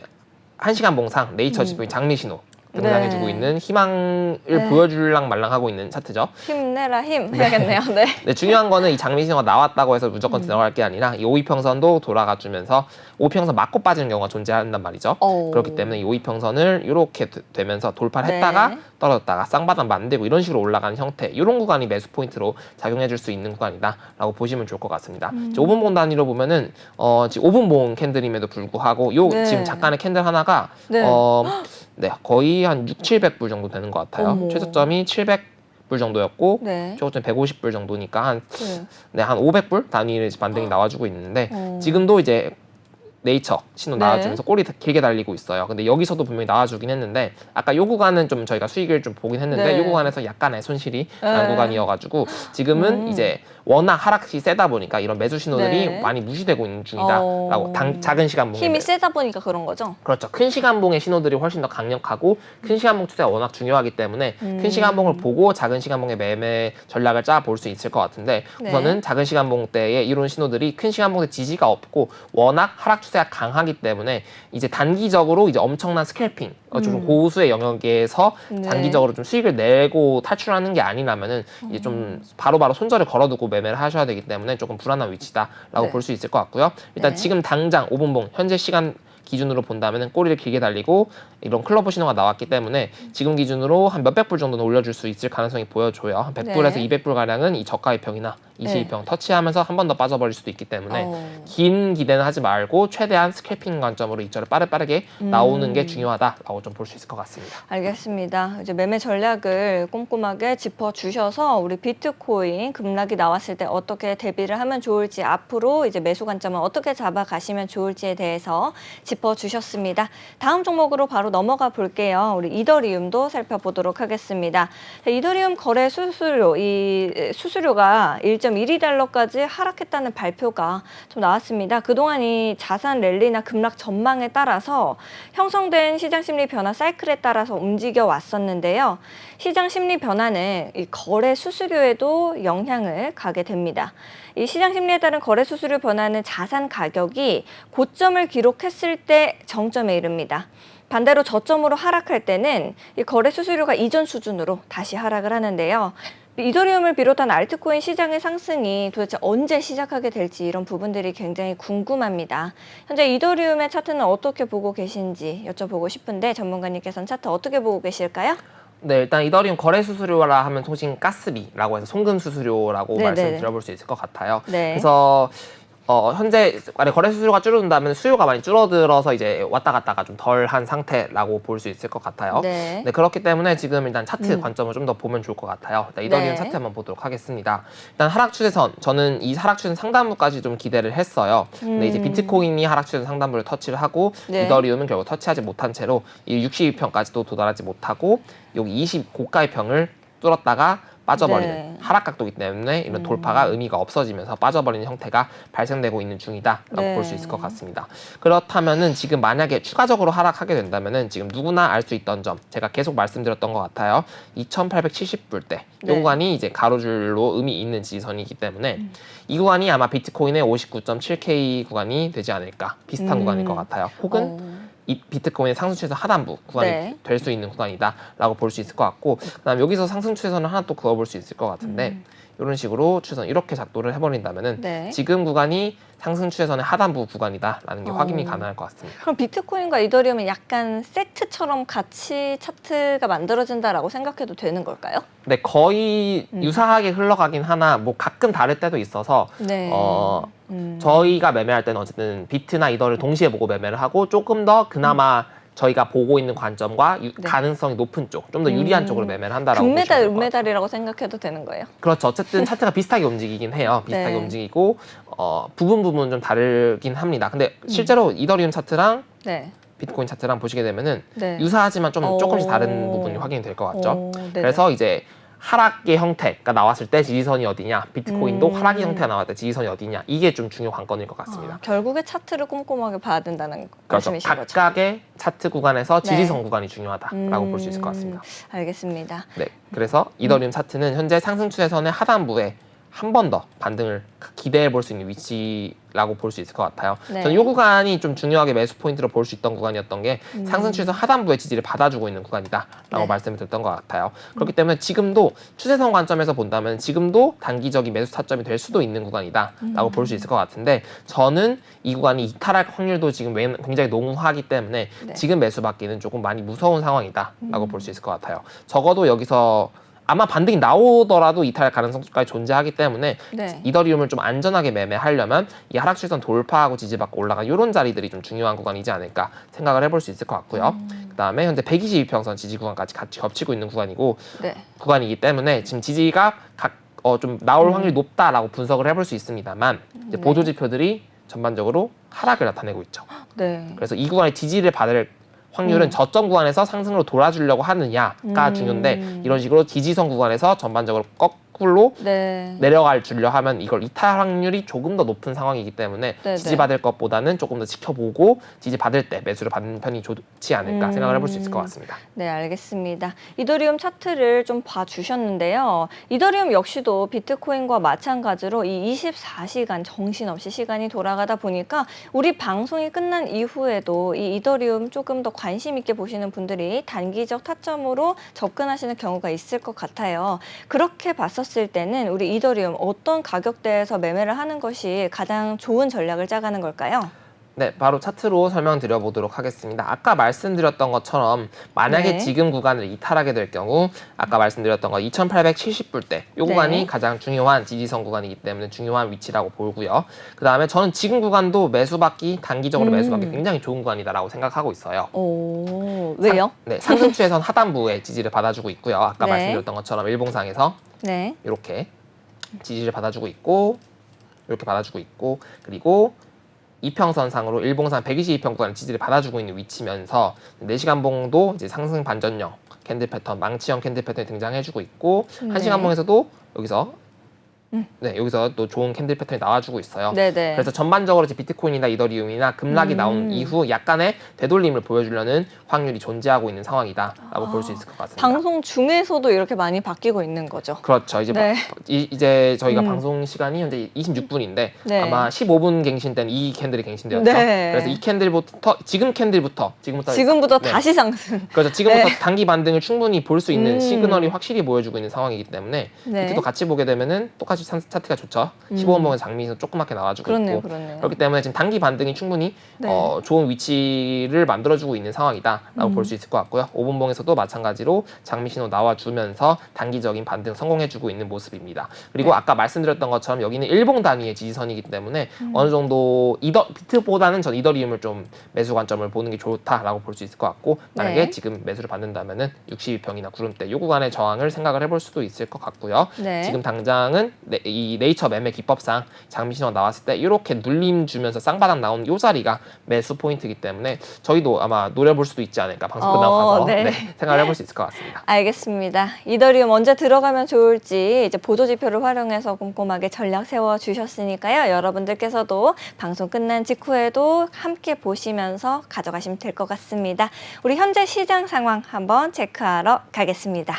1시간 봉상 네이처 지표인 장미 신호 등장해주고 네. 있는 희망을 네. 보여줄랑 말랑하고 있는 차트죠. 힘내라 힘 해야겠네요. 네. 네, 중요한 거는 이 장미 신호가 나왔다고 해서 무조건 들어갈 게 아니라 이 5이평선도 돌아가주면서 5이평선 맞고 빠지는 경우가 존재한단 말이죠. 오. 그렇기 때문에 이 5이평선을 이렇게 되면서 돌파를 했다가 네. 떨어졌다가 쌍바닥 만들고 이런 식으로 올라가는 형태 이런 구간이 매수 포인트로 작용해줄 수 있는 구간이다라고 보시면 좋을 것 같습니다. 5분 봉 단위로 보면은 지금 5분 봉 캔들임에도 불구하고 요 네. 지금 잠깐의 캔들 하나가 네. 네, 거의 한 6,700불 정도 되는 것 같아요. 어머. 최저점이 700불 정도였고 네. 최고점 150불 정도니까 한 네. 한 500불 단위의 반등이 나와주고 있는데 지금도 이제 네이처 신호 네. 나와주면서 꼬리 길게 달리고 있어요. 근데 여기서도 분명히 나와주긴 했는데 아까 요 구간은 좀 저희가 수익을 좀 보긴 했는데 네. 요 구간에서 약간의 손실이 네. 난 구간이어가지고 지금은 이제 워낙 하락이 세다 보니까 이런 매수 신호들이 네. 많이 무시되고 있는 중이다라고 작은 시간 봉에 힘이 세다 보니까 그런 거죠? 그렇죠. 큰 시간봉의 신호들이 훨씬 더 강력하고 큰 시간봉 투자가 워낙 중요하기 때문에 큰 시간봉을 보고 작은 시간봉의 매매 전략을 짜 볼 수 있을 것 같은데 네. 우선은 작은 시간봉 때의 이런 신호들이 큰 시간봉의 지지가 없고 워낙 하락 추세가 강하기 때문에 이제 단기적으로 이제 엄청난 스캘핑 좀 고수의 영역에서 네. 단기적으로 좀 수익을 내고 탈출하는 게 아니라면은 이제 좀 바로바로 손절을 걸어두고 매매를 하셔야 되기 때문에 조금 불안한 위치다라고 네. 볼 수 있을 것 같고요. 일단 네. 지금 당장 5분봉 현재 시간 기준으로 본다면 꼬리를 길게 달리고 이런 클러브 신호가 나왔기 때문에 지금 기준으로 한 몇백 불 정도는 올려줄 수 있을 가능성이 보여줘요. 한 100불에서 네. 200불 가량은 이 저가 2평이나 22평 터치하면서 한 번 더 빠져버릴 수도 있기 때문에 긴 기대는 하지 말고 최대한 스캘핑 관점으로 이절을 빠르게 나오는 게 중요하다라고 좀 볼 수 있을 것 같습니다. 알겠습니다. 이제 매매 전략을 꼼꼼하게 짚어주셔서 우리 비트코인 급락이 나왔을 때 어떻게 대비를 하면 좋을지 앞으로 이제 매수 관점을 어떻게 잡아가시면 좋을지에 대해서 짚어주셨습니다. 다음 종목으로 바로 넘어가 볼게요. 우리 이더리움도 살펴보도록 하겠습니다. 이더리움 거래 수수료, 이 수수료가 1.12달러까지 하락했다는 발표가 좀 나왔습니다. 그동안 이 자산 랠리나 급락 전망에 따라서 형성된 시장 심리 변화 사이클에 따라서 움직여 왔었는데요. 시장 심리 변화는 이 거래 수수료에도 영향을 가게 됩니다. 이 시장 심리에 따른 거래 수수료 변화는 자산 가격이 고점을 기록했을 때 정점에 이릅니다. 반대로 저점으로 하락할 때는 이 거래 수수료가 이전 수준으로 다시 하락을 하는데요. 이더리움을 비롯한 알트코인 시장의 상승이 도대체 언제 시작하게 될지 이런 부분들이 굉장히 궁금합니다. 현재 이더리움의 차트는 어떻게 보고 계신지 여쭤보고 싶은데 전문가님께서는 차트 어떻게 보고 계실까요? 네, 일단 이더리움 거래 수수료라 하면 통신 가스비라고 해서 송금 수수료라고 말씀드려볼 수 있을 것 같아요. 네. 그래서 현재 만약 거래 수수료가 줄어든다면 수요가 많이 줄어들어서 이제 왔다 갔다가 좀 덜한 상태라고 볼 수 있을 것 같아요. 네. 네, 그렇기 때문에 지금 일단 차트 관점을 좀 더 보면 좋을 것 같아요. 일단 이더리움 네. 차트 한번 보도록 하겠습니다. 일단 하락 추세선, 저는 이 하락 추세 상단부까지 좀 기대를 했어요. 근데 이제 비트코인이 하락 추세 상단부를 터치를 하고 네. 이더리움은 결국 터치하지 못한 채로 이 62평까지도 도달하지 못하고 여기 20 고가의 평을 뚫었다가 빠져버리는 네. 하락각도이기 때문에 이런 돌파가 의미가 없어지면서 빠져버리는 형태가 발생되고 있는 중이다라고 네. 볼 수 있을 것 같습니다. 그렇다면은 지금 만약에 추가적으로 하락하게 된다면은 지금 누구나 알 수 있던 점, 제가 계속 말씀드렸던 것 같아요. 2,870불대 이 네. 구간이 이제 가로줄로 의미 있는 지지선이기 때문에 이 구간이 아마 비트코인의 59.7K 구간이 되지 않을까, 비슷한 구간일 것 같아요. 혹은 이 비트코인의 상승 추세선 하단부 구간이 네. 될 수 있는 구간이다라고 볼 수 있을 것 같고, 그다음 여기서 상승 추세선을 하나 또 그어볼 수 있을 것 같은데 이런 식으로 추세선 이렇게 작도를 해버린다면은 네. 지금 구간이 상승 추세선의 하단부 구간이다라는 게 확인이 가능할 것 같습니다. 그럼 비트코인과 이더리움은 약간 세트처럼 같이 차트가 만들어진다라고 생각해도 되는 걸까요? 네, 거의 유사하게 흘러가긴 하나 뭐 가끔 다를 때도 있어서 네. 저희가 매매할 때는 어쨌든 비트나 이더를 동시에 보고 매매를 하고 조금 더 그나마 저희가 보고 있는 관점과 네. 가능성이 높은 쪽, 좀 더 유리한 쪽으로 매매를 한다라고 보시면 금메달, 될 것 같아요. 은메달이라고 생각해도 되는 거예요? 그렇죠. 어쨌든 차트가 비슷하게 움직이긴 해요. 비슷하게 네. 움직이고 부분 좀 다르긴 합니다. 근데 실제로 이더리움 차트랑 네. 비트코인 차트랑 보시게 되면은 네. 유사하지만 좀 조금씩 오. 다른 부분이 확인이 될 것 같죠. 네네. 그래서 이제 하락의 형태가 나왔을 때 지지선이 어디냐, 비트코인도 하락의 형태가 나왔을 때 지지선이 어디냐, 이게 좀 중요 관건일 것 같습니다. 결국에 차트를 꼼꼼하게 봐야 된다는 그렇죠. 말씀이신 거죠? 각각의 차트 구간에서 네. 지지선 구간이 중요하다라고 볼 수 있을 것 같습니다. 알겠습니다. 네, 그래서 이더리움 차트는 현재 상승 추세선의 하단부에 한 번 더 반등을 기대해 볼 수 있는 위치라고 볼 수 있을 것 같아요. 네. 저는 이 구간이 좀 중요하게 매수 포인트로 볼 수 있던 구간이었던 게 상승 추세선 하단부의 지지를 받아주고 있는 구간이다라고 네. 말씀을 드렸던 것 같아요. 그렇기 때문에 지금도 추세선 관점에서 본다면 지금도 단기적인 매수 타점이 될 수도 있는 구간이다라고 볼 수 있을 것 같은데, 저는 이 구간이 이탈할 확률도 지금 굉장히 농후하기 때문에 네. 지금 매수받기는 조금 많이 무서운 상황이다라고 볼 수 있을 것 같아요. 적어도 여기서 아마 반등이 나오더라도 이탈 가능성까지 존재하기 때문에 네. 이더리움을 좀 안전하게 매매하려면 이 하락 추세선 돌파하고 지지받고 올라간 이런 자리들이 좀 중요한 구간이지 않을까 생각을 해볼 수 있을 것 같고요. 그다음에 현재 122평선 지지 구간까지 같이 겹치고 있는 구간이고 네. 구간이기 때문에 지금 지지가 좀 나올 확률이 높다라고 분석을 해볼 수 있습니다만 이제 네. 보조 지표들이 전반적으로 하락을 나타내고 있죠. 네. 그래서 이 구간의 지지를 받을 확률은 저점 구간에서 상승으로 돌아주려고 하느냐가 중요한데, 이런 식으로 지지선 구간에서 전반적으로 거꾸로 네. 내려갈 주려 하면 이걸 이탈 확률이 조금 더 높은 상황이기 때문에 네네. 지지받을 것보다는 조금 더 지켜보고 지지받을 때 매수를 받는 편이 좋지 않을까 생각을 해볼 수 있을 것 같습니다. 네, 알겠습니다. 이더리움 차트를 좀 봐주셨는데요. 이더리움 역시도 비트코인과 마찬가지로 이 24시간 정신없이 시간이 돌아가다 보니까 우리 방송이 끝난 이후에도 이 이더리움 조금 더 관심 있게 보시는 분들이 단기적 타점으로 접근하시는 경우가 있을 것 같아요. 그렇게 봤었을 때는 우리 이더리움 어떤 가격대에서 매매를 하는 것이 가장 좋은 전략을 짜가는 걸까요? 네, 바로 차트로 설명드려 보도록 하겠습니다. 아까 말씀드렸던 것처럼 만약에 네. 지금 구간을 이탈하게 될 경우 아까 말씀드렸던 거 2,870불대 이 구간이 네. 가장 중요한 지지선 구간이기 때문에 중요한 위치라고 보고요. 그 다음에 저는 지금 구간도 매수받기, 단기적으로 매수받기 굉장히 좋은 구간이다라고 생각하고 있어요. 오, 왜요? 상승 추세선 하단부에 지지를 받아주고 있고요. 아까 네. 말씀드렸던 것처럼 일봉상에서 네. 이렇게 지지를 받아주고 있고, 이렇게 받아주고 있고, 그리고 이평선상으로 일봉상 122평 구간 지지를 받아주고 있는 위치면서 4시간봉도 이제 상승 반전형 캔들 패턴, 망치형 캔들 패턴이 등장해주고 있고, 네. 1시간봉에서도 여기서 네, 여기서 또 좋은 캔들 패턴이 나와주고 있어요. 네네. 그래서 전반적으로 이제 비트코인이나 이더리움이나 급락이 나온 이후 약간의 되돌림을 보여주려는 확률이 존재하고 있는 상황이다라고 볼 수 있을 것 같습니다. 방송 중에서도 이렇게 많이 바뀌고 있는 거죠. 그렇죠. 이제 네. 이제 저희가 방송 시간이 현재 26분인데 네. 아마 15분 갱신 때는 이 캔들이 갱신되었죠. 네. 그래서 이 캔들부터 지금부터 네. 다시 상승. 그렇죠. 지금부터 네. 단기 반등을 충분히 볼 수 있는 시그널이 확실히 보여주고 있는 상황이기 때문에 네. 비트도 같이 보게 되면은 똑같이 차트가 좋죠. 15분봉에서 장미에서 조그맣게 나와주고 그렇네요, 있고 그렇네요. 그렇기 때문에 지금 단기 반등이 충분히 네. 좋은 위치를 만들어주고 있는 상황이다라고 볼 수 있을 것 같고요. 5분봉에서도 마찬가지로 장미 신호 나와주면서 단기적인 반등 성공해주고 있는 모습입니다. 그리고 네. 아까 말씀드렸던 것처럼 여기는 일봉 단위의 지지선이기 때문에 어느 정도 비트보다는 전 이더리움을 좀 매수 관점을 보는 게 좋다라고 볼 수 있을 것 같고 만약에 네. 지금 매수를 받는다면은 62평이나 구름대 이 구간의 저항을 생각을 해볼 수도 있을 것 같고요. 네. 지금 당장은 이 네이처 매매 기법상 장미 신호가 나왔을 때 이렇게 눌림 주면서 쌍바닥 나온 이 자리가 매수 포인트이기 때문에 저희도 아마 노려볼 수도 있지 않을까 방송 끝나고 가서 네. 생각을 해볼 수 있을 것 같습니다. 알겠습니다. 이더리움 언제 들어가면 좋을지 이제 보조지표를 활용해서 꼼꼼하게 전략 세워주셨으니까요. 여러분들께서도 방송 끝난 직후에도 함께 보시면서 가져가시면 될 것 같습니다. 우리 현재 시장 상황 한번 체크하러 가겠습니다.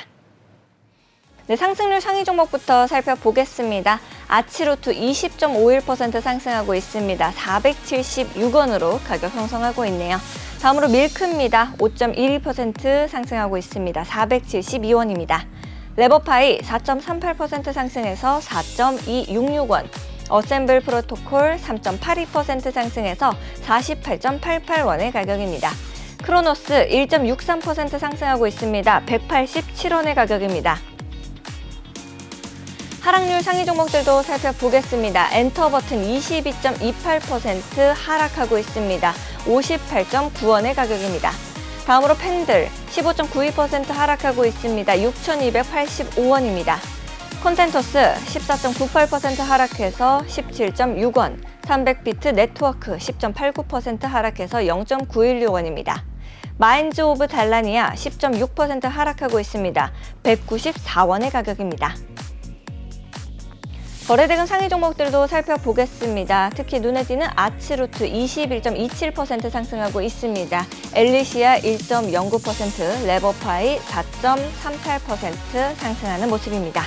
네, 상승률 상위 종목부터 살펴보겠습니다. 아치로투 20.51% 상승하고 있습니다. 476원으로 가격 형성하고 있네요. 다음으로 밀크입니다. 5.12% 상승하고 있습니다. 472원입니다. 레버파이 4.38% 상승해서 4.266원. 어셈블 프로토콜 3.82% 상승해서 48.88원의 가격입니다. 크로노스 1.63% 상승하고 있습니다. 187원의 가격입니다. 하락률 상위 종목들도 살펴보겠습니다. 엔터버튼 22.28% 하락하고 있습니다. 58.9원의 가격입니다. 다음으로 팬들 15.92% 하락하고 있습니다. 6,285원입니다. 콘텐토스 14.98% 하락해서 17.6원. 300비트 네트워크 10.89% 하락해서 0.916원입니다. 마인즈 오브 달라니아 10.6% 하락하고 있습니다. 194원의 가격입니다. 거래대금 상위 종목들도 살펴보겠습니다. 특히 눈에 띄는 아치루트 21.27% 상승하고 있습니다. 엘리시아 1.09%, 레버파이 4.38% 상승하는 모습입니다.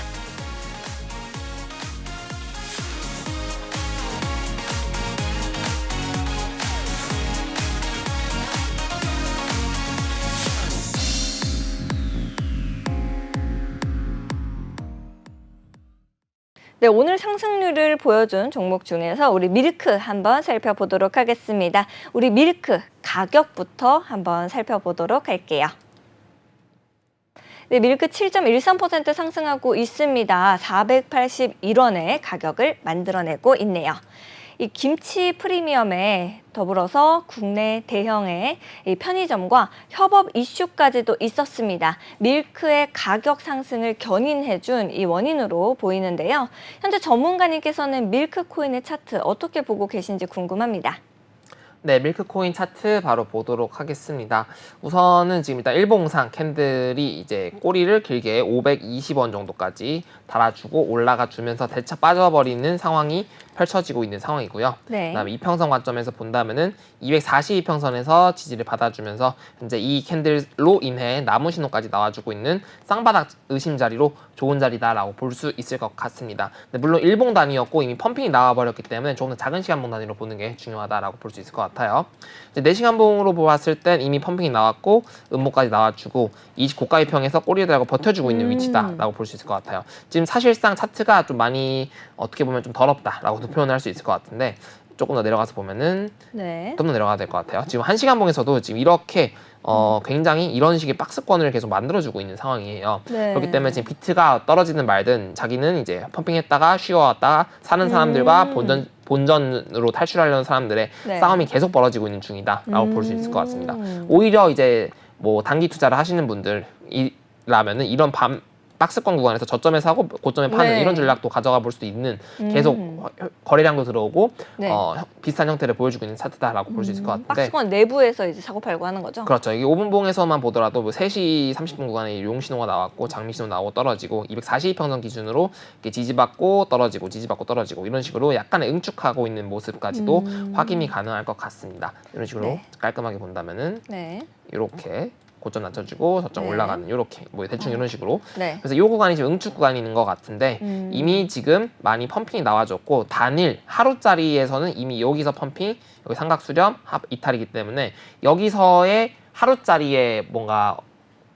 네, 오늘 상승률을 보여준 종목 중에서 우리 밀크 한번 살펴보도록 하겠습니다. 우리 밀크 가격부터 한번 살펴보도록 할게요. 네, 밀크 7.13% 상승하고 있습니다. 481원의 가격을 만들어내고 있네요. 이 김치 프리미엄에 더불어서 국내 대형의 이 편의점과 협업 이슈까지도 있었습니다. 밀크의 가격 상승을 견인해준 이 원인으로 보이는데요. 현재 전문가님께서는 밀크 코인의 차트 어떻게 보고 계신지 궁금합니다. 네, 밀크코인 차트 바로 보도록 하겠습니다. 우선은 지금 일단 일봉상 캔들이 이제 꼬리를 길게 520원 정도까지 달아주고 올라가 주면서 대차 빠져버리는 상황이 펼쳐지고 있는 상황이고요. 네. 그다음에 이평선 관점에서 본다면은 242평선에서 지지를 받아주면서 현재 이 캔들로 인해 나무 신호까지 나와주고 있는 쌍바닥 의심 자리로 좋은 자리다라고 볼 수 있을 것 같습니다. 근데 물론 일봉 단위였고 이미 펌핑이 나와버렸기 때문에 조금 더 작은 시간봉 단위로 보는 게 중요하다라고 볼 수 있을 것 같아요. 이제 4시간봉으로 보았을 땐 이미 펌핑이 나왔고 음모까지 나와주고 20 고가위평에서 꼬리를 달고 버텨주고 있는 위치다라고 볼 수 있을 것 같아요. 지금 사실상 차트가 좀 많이 어떻게 보면 좀 더럽다라고도 표현할 수 있을 것 같은데 조금 더 내려가서 보면은 네. 좀 더 내려가야 될 것 같아요. 지금 1시간봉에서도 지금 이렇게 굉장히 이런 식의 박스권을 계속 만들어주고 있는 상황이에요. 네. 그렇기 때문에 지금 비트가 떨어지든 말든 자기는 이제 펌핑했다가 쉬어왔다가 사는 사람들과 본전으로 탈출하려는 사람들의 네. 싸움이 계속 벌어지고 있는 중이다라고 볼 수 있을 것 같습니다. 오히려 이제 뭐 단기 투자를 하시는 분들이라면은 이런 박스권 구간에서 저점에 사고 고점에 파는 네. 이런 전략도 가져가 볼 수도 있는 계속 거래량도 들어오고 네. 비슷한 형태를 보여주고 있는 차트다라고 볼 수 있을 것 같은데 박스권 내부에서 이제 사고 팔고 하는 거죠? 그렇죠. 이게 5분봉에서만 보더라도 뭐 3시 30분 구간에 용 신호가 나왔고 장미 신호 나오고 떨어지고 242평선 기준으로 이렇게 지지받고 떨어지고 지지받고 떨어지고 이런 식으로 약간의 응축하고 있는 모습까지도 확인이 가능할 것 같습니다. 이런 식으로 네. 깔끔하게 본다면은 네. 이렇게 고점 낮춰주고 저점 네. 올라가는 이렇게 뭐 대충 이런 식으로 네. 그래서 이 구간이 지금 응축 구간이 있는 것 같은데 이미 지금 많이 펌핑이 나와줬고 단일 하루짜리에서는 이미 여기서 펌핑 여기 삼각 수렴 이탈이기 때문에 여기서의 하루짜리에 뭔가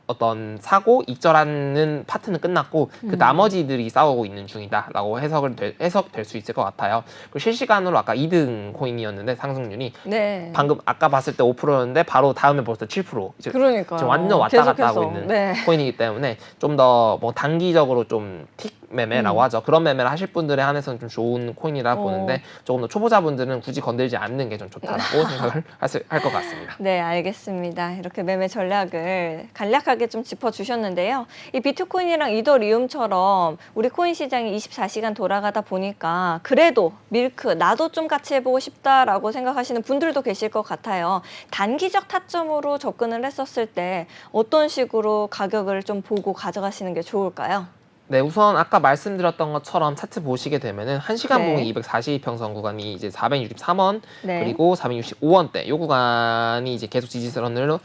어떤 사고 익절하는 파트는 끝났고 그 나머지들이 싸우고 있는 중이다라고 해석될 수 있을 것 같아요. 그리고 실시간으로 아까 2등 코인이었는데 상승률이 네. 방금 아까 봤을 때 5%였는데 바로 다음에 벌써 7% 이제 그러니까요. 지금 완전 왔다 갔다 하고 계속해서. 있는 네. 코인이기 때문에 좀 더 뭐 단기적으로 좀 틱 매매라고 하죠. 그런 매매를 하실 분들에 한해서는 좀 좋은 코인이라 보는데 조금 더 초보자분들은 굳이 건들지 않는 게 좀 좋다라고 생각을 할 것 같습니다. 네, 알겠습니다. 이렇게 매매 전략을 간략하게 좀 짚어주셨는데요. 이 비트코인이랑 이더리움처럼 우리 코인 시장이 24시간 돌아가다 보니까 그래도 밀크 나도 좀 같이 해보고 싶다라고 생각하시는 분들도 계실 것 같아요. 단기적 타점으로 접근을 했었을 때 어떤 식으로 가격을 좀 보고 가져가시는 게 좋을까요? 네, 우선 아까 말씀드렸던 것처럼 차트 보시게 되면은 1시간 네. 봉이 242평선 구간이 이제 463원 네. 그리고 465원대 이 구간이 이제 계속 지지선으로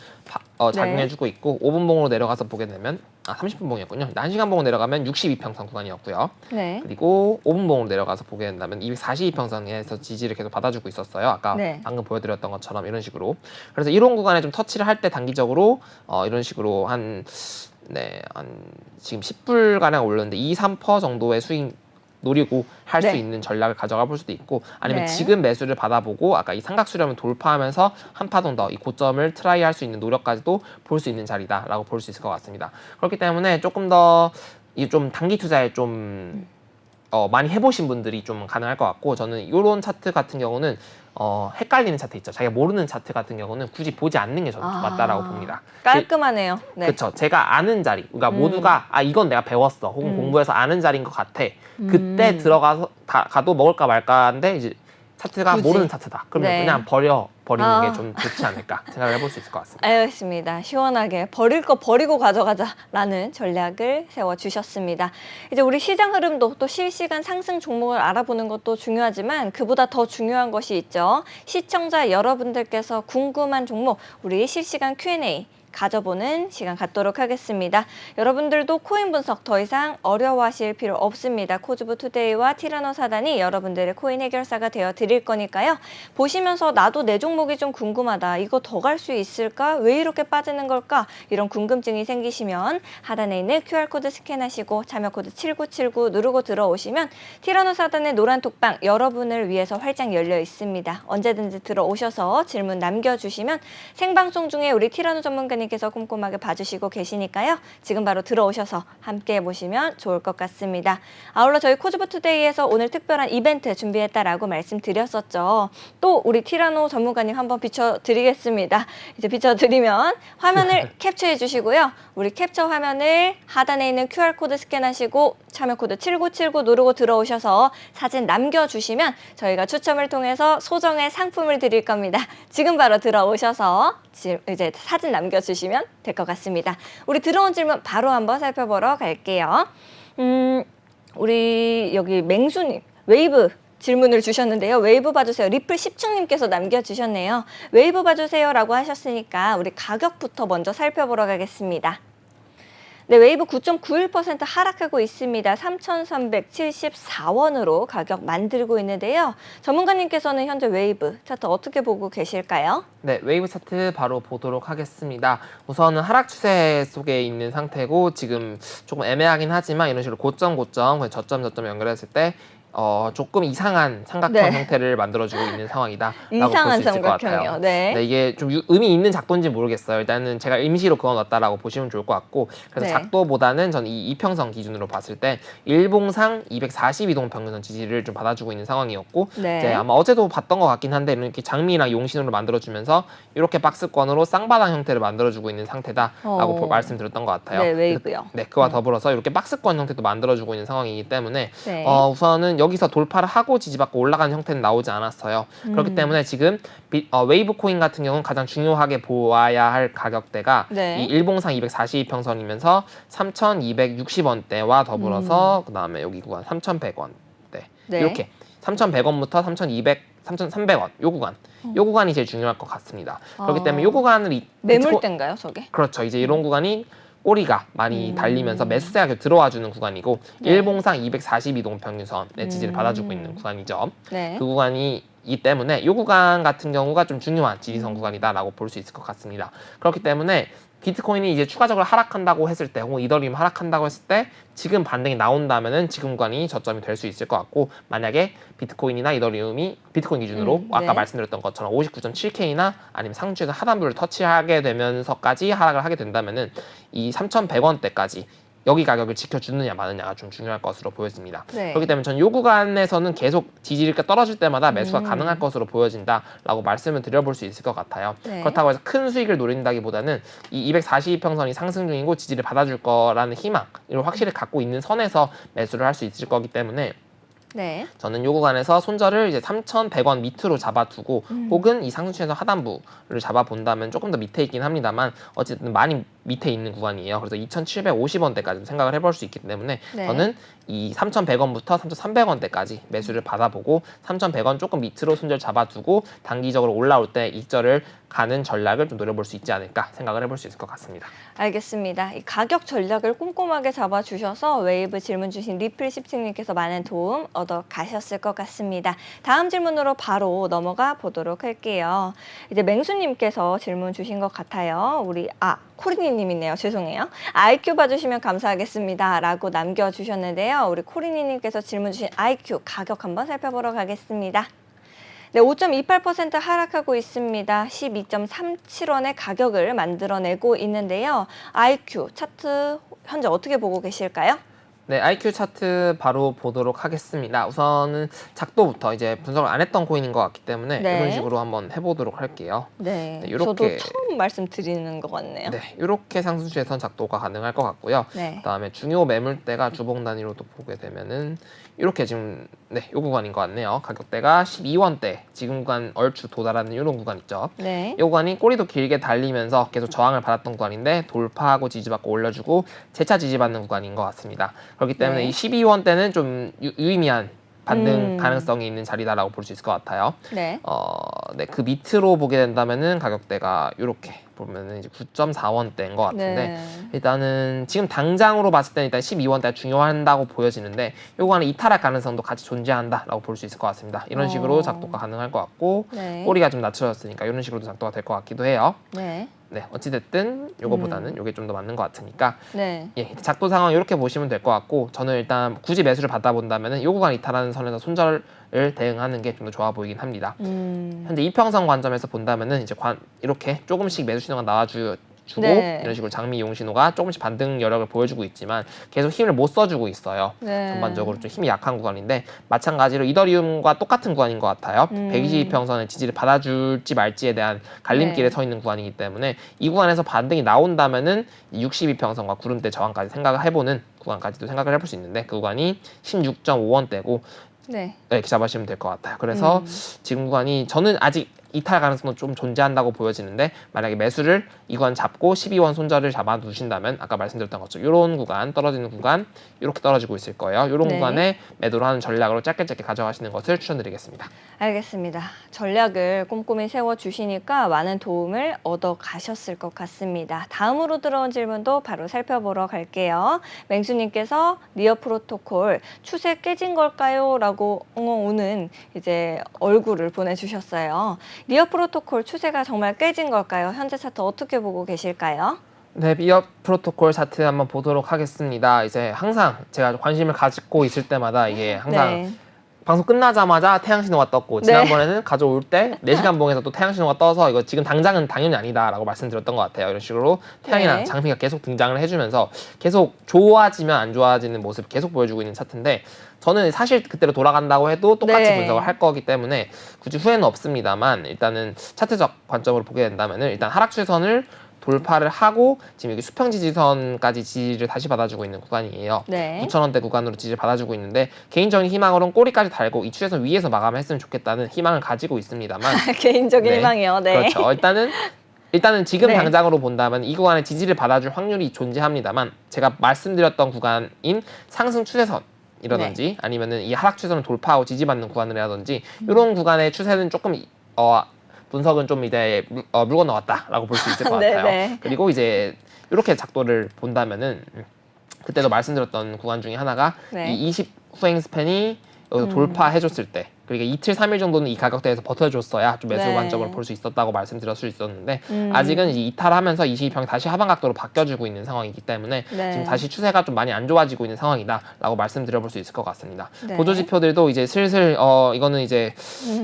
작용해주고 있고 5분 봉으로 내려가서 보게 되면 30분 봉이었군요. 1시간 봉으로 내려가면 62평선 구간이었고요. 네. 그리고 5분 봉으로 내려가서 보게 된다면 242평선에서 지지를 계속 받아주고 있었어요. 아까 네. 방금 보여드렸던 것처럼 이런 식으로. 그래서 이런 구간에 좀 터치를 할 때 단기적으로 이런 식으로 한 지금 10불가량 올랐는데 2~3% 정도의 수익 노리고 할 수 네. 있는 전략을 가져가 볼 수도 있고 아니면 네. 지금 매수를 받아보고 아까 이 삼각 수렴을 돌파하면서 한 파동 더 이 고점을 트라이 할 수 있는 노력까지도 볼 수 있는 자리다라고 볼 수 있을 것 같습니다. 그렇기 때문에 조금 더 이 좀 단기 투자에 좀 많이 해보신 분들이 좀 가능할 것 같고 저는 이런 차트 같은 경우는 헷갈리는 차트 있죠. 자기가 모르는 차트 같은 경우는 굳이 보지 않는 게 저는 맞다라고 봅니다. 깔끔하네요. 네. 그렇죠. 제가 아는 자리, 그러니까 모두가 이건 내가 배웠어, 혹은 공부해서 아는 자리인 것 같아. 그때 들어가서 가도 먹을까 말까인데 이제 차트가 굳이. 모르는 차트다. 그러면 네. 그냥 버리는 게 좀 좋지 않을까 생각을 해볼 수 있을 것 같습니다. 알겠습니다. 시원하게 버릴 거 버리고 가져가자라는 전략을 세워주셨습니다. 이제 우리 시장 흐름도 또 실시간 상승 종목을 알아보는 것도 중요하지만 그보다 더 중요한 것이 있죠. 시청자 여러분들께서 궁금한 종목 우리 실시간 Q&A 가져보는 시간 갖도록 하겠습니다. 여러분들도 코인 분석 더 이상 어려워하실 필요 없습니다. 코즈부 투데이와 티라노 사단이 여러분들의 코인 해결사가 되어 드릴 거니까요. 보시면서 나도 내 종목이 좀 궁금하다. 이거 더 갈 수 있을까? 왜 이렇게 빠지는 걸까? 이런 궁금증이 생기시면 하단에 있는 QR코드 스캔하시고 참여코드 7979 누르고 들어오시면 티라노 사단의 노란 톡방 여러분을 위해서 활짝 열려 있습니다. 언제든지 들어오셔서 질문 남겨주시면 생방송 중에 우리 티라노 전문가님 께서 꼼꼼하게 봐주시고 계시니까요. 지금 바로 들어오셔서 함께 해보시면 좋을 것 같습니다. 아울러 저희 코즈부 투데이에서 오늘 특별한 이벤트 준비했다라고 말씀드렸었죠. 또 우리 티라노 전문가님 한번 비춰드리겠습니다. 이제 비춰드리면 화면을 캡처해 주시고요. 우리 캡처 화면을 하단에 있는 QR코드 스캔하시고 참여코드 7979 누르고 들어오셔서 사진 남겨주시면 저희가 추첨을 통해서 소정의 상품을 드릴 겁니다. 지금 바로 들어오셔서 이제 사진 남겨주시면 될 것 같습니다. 우리 들어온 질문 바로 한번 살펴보러 갈게요. 우리 여기 맹수님 웨이브 질문을 주셨는데요. 웨이브 봐주세요. 리플 10충님께서 남겨주셨네요. 웨이브 봐주세요라고 하셨으니까 우리 가격부터 먼저 살펴보러 가겠습니다. 네, 웨이브 9.91% 하락하고 있습니다. 3,374원으로 가격 만들고 있는데요. 전문가님께서는 현재 웨이브 차트 어떻게 보고 계실까요? 네, 웨이브 차트 바로 보도록 하겠습니다. 우선은 하락 추세 속에 있는 상태고 지금 조금 애매하긴 하지만 이런 식으로 고점, 저점 연결했을 때 조금 이상한 삼각형 네. 형태를 만들어주고 있는 상황이다라고 볼 이상한 수 있을 것 같아요. 삼각형이요. 네. 네, 이게 좀 의미 있는 작도인지 모르겠어요. 일단은 제가 임시로 그어놨다라고 보시면 좋을 것 같고, 그래서 네. 작도보다는 전 이 이평선 기준으로 봤을 때 일봉상 242동 평균선 지지를 좀 받아주고 있는 상황이었고, 네. 이제 아마 어제도 봤던 것 같긴 한데 이렇게 장미랑 용신으로 만들어주면서 이렇게 박스권으로 쌍바닥 형태를 만들어주고 있는 상태다라고 말씀드렸던 것 같아요. 네, 웨이브요. 네, 그와 더불어서 이렇게 박스권 형태도 만들어주고 있는 상황이기 때문에 네. 우선은 여기서 돌파를 하고 지지받고 올라가는 형태는 나오지 않았어요. 그렇기 때문에 지금 웨이브 코인 같은 경우는 가장 중요하게 보아야 할 가격대가 네. 이 일봉상 242평선이면서 3,260원대와 더불어서 그다음에 여기 구간 3,100원대 네. 이렇게 3,100원부터 3,200, 3,300원 요 구간 요 구간이 제일 중요할 것 같습니다. 그렇기 때문에 요 구간을 매물대인가요, 저게? 그렇죠. 이제 이런 구간이 꼬리가 많이 달리면서 매수세가 들어와 주는 구간이고 네. 일봉상 242동 평균선의 지지를 받아주고 있는 구간이죠. 네. 그 구간이기 때문에 이 구간 같은 경우가 좀 중요한 지지선 구간이다라고 볼 수 있을 것 같습니다. 그렇기 때문에 비트코인이 이제 추가적으로 하락한다고 했을 때 혹은 이더리움 하락한다고 했을 때 지금 반등이 나온다면은 지금 구간이 저점이 될 수 있을 것 같고, 만약에 비트코인이나 이더리움이 비트코인 기준으로 아까 네. 말씀드렸던 것처럼 59.7K나 아니면 상주에서 하단부를 터치하게 되면서까지 하락을 하게 된다면은 이 3,100원대까지 여기 가격을 지켜주느냐 마느냐가 좀 중요할 것으로 보여집니다. 네. 그렇기 때문에 전 이 구간에서는 계속 지지가 떨어질 때마다 매수가 가능할 것으로 보여진다라고 말씀을 드려볼 수 있을 것 같아요. 네. 그렇다고 해서 큰 수익을 노린다기보다는 이 242평선이 상승 중이고 지지를 받아줄 거라는 희망을 확실히 갖고 있는 선에서 매수를 할 수 있을 거기 때문에 네. 저는 요 구간에서 손절을 이제 3,100원 밑으로 잡아두고 혹은 이 상승추에서 하단부를 잡아본다면 조금 더 밑에 있긴 합니다만 어쨌든 많이 밑에 있는 구간이에요. 그래서 2,750원대까지 생각을 해볼 수 있기 때문에 네. 저는 이 3,100원부터 3,300원대까지 매수를 받아보고 3,100원 조금 밑으로 손절 잡아두고 단기적으로 올라올 때 익절을 가는 전략을 좀 노려볼 수 있지 않을까 생각을 해볼 수 있을 것 같습니다. 알겠습니다. 이 가격 전략을 꼼꼼하게 잡아주셔서 웨이브 질문 주신 리플 17님께서 많은 도움 얻어 가셨을 것 같습니다. 다음 질문으로 바로 넘어가 보도록 할게요. 이제 맹수님께서 질문 주신 것 같아요. 우리 코리니님이네요. 죄송해요. IQ 봐주시면 감사하겠습니다. 라고 남겨주셨는데요. 우리 코리니님께서 질문 주신 IQ 가격 한번 살펴보러 가겠습니다. 네, 5.28% 하락하고 있습니다. 12.37원의 가격을 만들어내고 있는데요. IQ 차트 현재 어떻게 보고 계실까요? 네, IQ 차트 바로 보도록 하겠습니다. 우선은 작도부터 이제 분석을 안 했던 코인인 것 같기 때문에 네. 이런 식으로 한번 해보도록 할게요. 네, 네, 저도 요렇게, 처음 말씀드리는 것 같네요. 네, 이렇게 상승추에선 작도가 가능할 것 같고요. 네. 그다음에 중요 매물대가 주봉 단위로도 보게 되면은 이렇게 지금 요 구간인 것 같네요. 가격대가 12원대 지금 구간 얼추 도달하는 이런 구간 있죠. 네. 이 구간이 꼬리도 길게 달리면서 계속 저항을 받았던 구간인데 돌파하고 지지받고 올려주고 재차 지지받는 구간인 것 같습니다. 그렇기 때문에 네. 이 12원대는 좀 유의미한 반등 가능성이 있는 자리다라고 볼 수 있을 것 같아요. 네. 네, 그 밑으로 보게 된다면은 가격대가 이렇게 보면은 이제 9.4원대인 것 같은데 네. 일단은 지금 당장으로 봤을 때는 일단 12원대가 중요한다고 보여지는데 요거는 이탈할 가능성도 같이 존재한다라고 볼 수 있을 것 같습니다. 이런 식으로 작도가 가능할 것 같고 네. 꼬리가 좀 낮춰졌으니까 이런 식으로도 작도가 될 것 같기도 해요. 네. 네, 어찌됐든 요거보다는 요게 좀 더 맞는 것 같으니까 네. 예, 작도 상황 이렇게 보시면 될 것 같고 저는 일단 굳이 매수를 받아본다면은 요 구간 이탈하는 선에서 손절을 대응하는 게 좀 더 좋아 보이긴 합니다. 현재 이평선 관점에서 본다면은 이제 이렇게 조금씩 매수 신호가 나와주고 네. 이런 식으로 장미 용 신호가 조금씩 반등 여력을 보여주고 있지만 계속 힘을 못 써주고 있어요. 네. 전반적으로 좀 힘이 약한 구간인데 마찬가지로 이더리움과 똑같은 구간인 것 같아요. 122평선의 지지를 받아줄지 말지에 대한 갈림길에 네. 서 있는 구간이기 때문에 이 구간에서 반등이 나온다면은 62평선과 구름대 저항까지 생각을 해보는 구간까지도 생각을 해볼 수 있는데 그 구간이 16.5원대고 네. 이렇게 잡아주시면 될 것 같아요. 그래서 지금 구간이 저는 아직 이탈 가능성도 좀 존재한다고 보여지는데 만약에 매수를 이 구간 잡고 12원 손절을 잡아 두신다면 아까 말씀드렸던 것처럼 이런 구간 떨어지는 구간 이렇게 떨어지고 있을 거예요. 이런 네. 구간에 매도를 하는 전략으로 짧게 가져가시는 것을 추천드리겠습니다. 알겠습니다. 전략을 꼼꼼히 세워주시니까 많은 도움을 얻어 가셨을 것 같습니다. 다음으로 들어온 질문도 바로 살펴보러 갈게요. 맹수님께서 니어 프로토콜 추세 깨진 걸까요? 라고 오는 이제 얼굴을 보내주셨어요. 니어 프로토콜 추세가 정말 깨진 걸까요? 현재 차트 어떻게 보고 계실까요? 네, 니어 프로토콜 차트 한번 보도록 하겠습니다. 이제 항상 제가 관심을 가지고 있을 때마다 이게 항상 네. 방송 끝나자마자 태양 신호가 떴고 지난번에는 가져올 때 4시간 봉에서 또 태양 신호가 떠서 이거 지금 당장은 당연히 아니다라고 말씀드렸던 것 같아요. 이런 식으로 태양이랑 장미가 계속 등장을 해주면서 계속 좋아지면 안 좋아지는 모습 계속 보여주고 있는 차트인데 저는 사실 그때로 돌아간다고 해도 똑같이 분석을 할 거기 때문에 굳이 후회는 없습니다만 일단은 차트적 관점으로 보게 된다면은 일단 하락 추세선을 돌파를 하고 지금 여기 수평 지지선까지 지지를 다시 받아주고 있는 구간이에요. 9,000원대 구간으로 지지를 받아주고 있는데 개인적인 희망으로는 꼬리까지 달고 이 추세선 위에서 마감했으면 좋겠다는 희망을 가지고 있습니다만 개인적인 희망이요. 그렇죠. 일단은 지금 당장으로 본다면 이 구간에 지지를 받아줄 확률이 존재합니다만 제가 말씀드렸던 구간인 상승 추세선이라든지 아니면은 이 하락 추세선을 돌파하고 지지받는 구간이라든지 이런 구간의 추세는 조금 분석은 좀 이제 물건 나왔다라고 볼 수 있을 것 같아요. 그리고 이제 이렇게 작도를 본다면은 그때도 말씀드렸던 구간 중에 하나가 이 20 후행 스팬이 여기서 돌파해줬을 때 그러니까 이틀, 3일 정도는 이 가격대에서 버텨줬어야 좀 매수 관점으로 볼 수 있었다고 말씀드릴 수 있었는데 아직은 이제 이탈하면서 22평이 다시 하방 각도로 바뀌어지고 있는 상황이기 때문에 지금 다시 추세가 좀 많이 안 좋아지고 있는 상황이다라고 말씀드려볼 수 있을 것 같습니다. 보조 지표들도 이제 슬슬 이거는 이제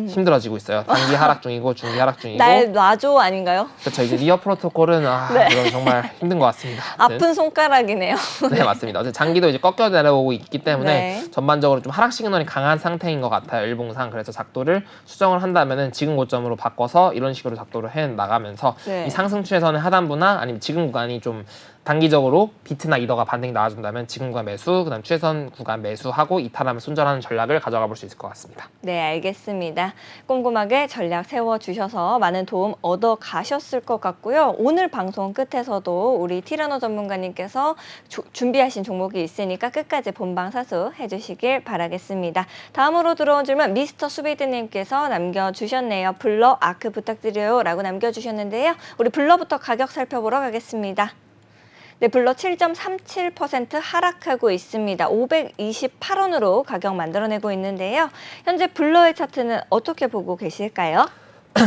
힘들어지고 있어요. 단기 하락 중이고 중기 하락 중이고. 날 놔줘 아닌가요? 그렇죠. 이제 리어 프로토콜은 이건 정말 힘든 것 같습니다. 아픈 손가락이네요. 네, 맞습니다. 어제 장기도 이제 꺾여 내려오고 있기 때문에 전반적으로 좀 하락 시그널이 강한 상태인 것 같아요. 일봉상. 그래서 작도를 수정을 한다면은 지금 고점으로 바꿔서 이런 식으로 작도를 해 나가면서 이 상승 추세선의 하단부나 아니면 지금 구간이 좀 단기적으로 비트나 이더가 반등이 나와준다면 지금 구간 매수, 그다음 추세선 구간 매수하고 이탈하면 손절하는 전략을 가져가 볼 수 있을 것 같습니다. 네, 알겠습니다. 꼼꼼하게 전략 세워주셔서 많은 도움 얻어 가셨을 것 같고요. 오늘 방송 끝에서도 우리 티라노 전문가님께서 준비하신 종목이 있으니까 끝까지 본방사수 해주시길 바라겠습니다. 다음으로 들어온 질문 미스터 수비드님께서 남겨주셨네요. 블러 아크 부탁드려요 라고 남겨주셨는데요. 우리 블러부터 가격 살펴보러 가겠습니다. 네, 블러 7.37% 하락하고 있습니다. 528원으로 가격 만들어내고 있는데요. 현재 블러의 차트는 어떻게 보고 계실까요?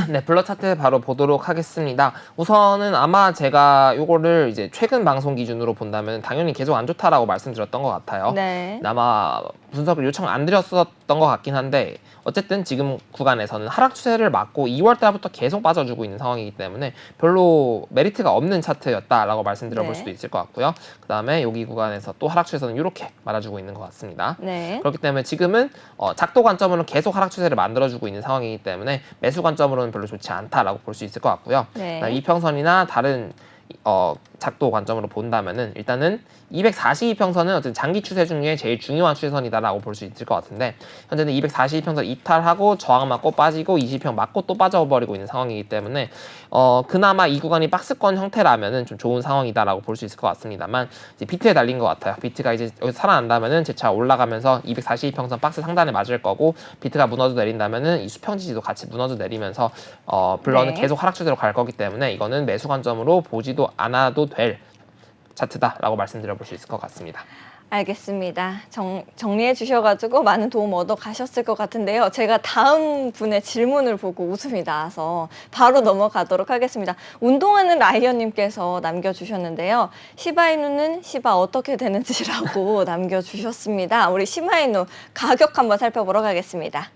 네, 블러 차트 바로 보도록 하겠습니다. 우선은 아마 제가 요거를 이제 최근 방송 기준으로 본다면 당연히 계속 안 좋다라고 말씀드렸던 것 같아요. 아마 분석을 요청 안 드렸었던 것 같긴 한데 어쨌든 지금 구간에서는 하락 추세를 막고 2월 달부터 계속 빠져주고 있는 상황이기 때문에 별로 메리트가 없는 차트였다라고 말씀드려볼 수도 있을 것 같고요. 그 다음에 여기 구간에서 또 하락 추세는 이렇게 말아주고 있는 것 같습니다. 그렇기 때문에 지금은 작도 관점으로는 계속 하락 추세를 만들어주고 있는 상황이기 때문에 매수 관점으로는 별로 좋지 않다라고 볼 수 있을 것 같고요. 이평선이나 다른 작도 관점으로 본다면은 일단은 242평선은 어쨌든 장기 추세 중에 제일 중요한 추세선이다라고 볼 수 있을 것 같은데 현재는 242평선 이탈하고 저항 맞고 빠지고 20평 맞고 또 빠져버리고 있는 상황이기 때문에 그나마 이 구간이 박스권 형태라면은 좀 좋은 상황이다라고 볼 수 있을 것 같습니다만 이제 비트에 달린 것 같아요. 비트가 이제 여기서 살아난다면은 재차 올라가면서 242평선 박스 상단에 맞을 거고 비트가 무너져 내린다면은 이 수평 지지도 같이 무너져 내리면서 블러는 계속 하락 추세로 갈 거기 때문에 이거는 매수 관점으로 보지도 않아도 될 차트다라고 말씀드려볼 수 있을 것 같습니다. 알겠습니다. 정리해 주셔가지고 많은 도움 얻어 가셨을 것 같은데요. 제가 다음 분의 질문을 보고 웃음이 나와서 바로 넘어가도록 하겠습니다. 운동하는 라이언님께서 남겨주셨는데요. 시바이누는 시바 어떻게 되는지라고 남겨주셨습니다. 우리 시바이누 가격 한번 살펴보러 가겠습니다.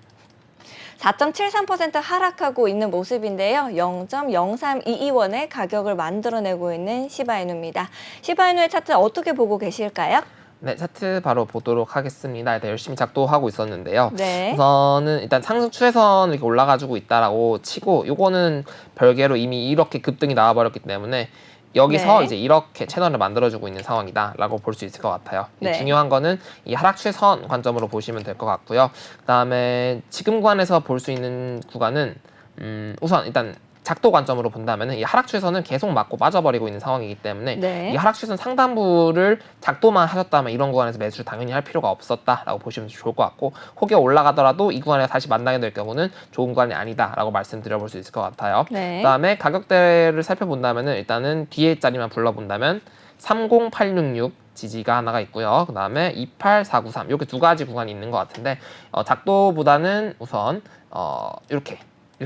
4.73% 하락하고 있는 모습인데요. 0.0322원의 가격을 만들어내고 있는 시바이누입니다. 시바이누의 차트 어떻게 보고 계실까요? 네, 차트 바로 보도록 하겠습니다. 일단 열심히 작도하고 있었는데요. 우선은 일단 상승 추세선 이렇게 올라가지고 있다라고 치고 요거는 별개로 이미 이렇게 급등이 나와버렸기 때문에 여기서 이제 이렇게 채널을 만들어주고 있는 상황이다라고 볼 수 있을 것 같아요. 중요한 거는 이 하락 추세선 관점으로 보시면 될 것 같고요. 그다음에 지금 구간에서 볼 수 있는 구간은 우선 일단 작도 관점으로 본다면 이 하락 추세선은 계속 맞고 빠져버리고 있는 상황이기 때문에 이 하락 추세선 상단부를 작도만 하셨다면 이런 구간에서 매수를 당연히 할 필요가 없었다라고 보시면 좋을 것 같고 혹여 올라가더라도 이 구간에 다시 만나게 될 경우는 좋은 구간이 아니다라고 말씀드려볼 수 있을 것 같아요. 그다음에 가격대를 살펴본다면 일단은 뒤에 자리만 불러본다면 30866 지지가 하나가 있고요. 그 다음에 28493 이렇게 두 가지 구간이 있는 것 같은데 작도보다는 우선 이렇게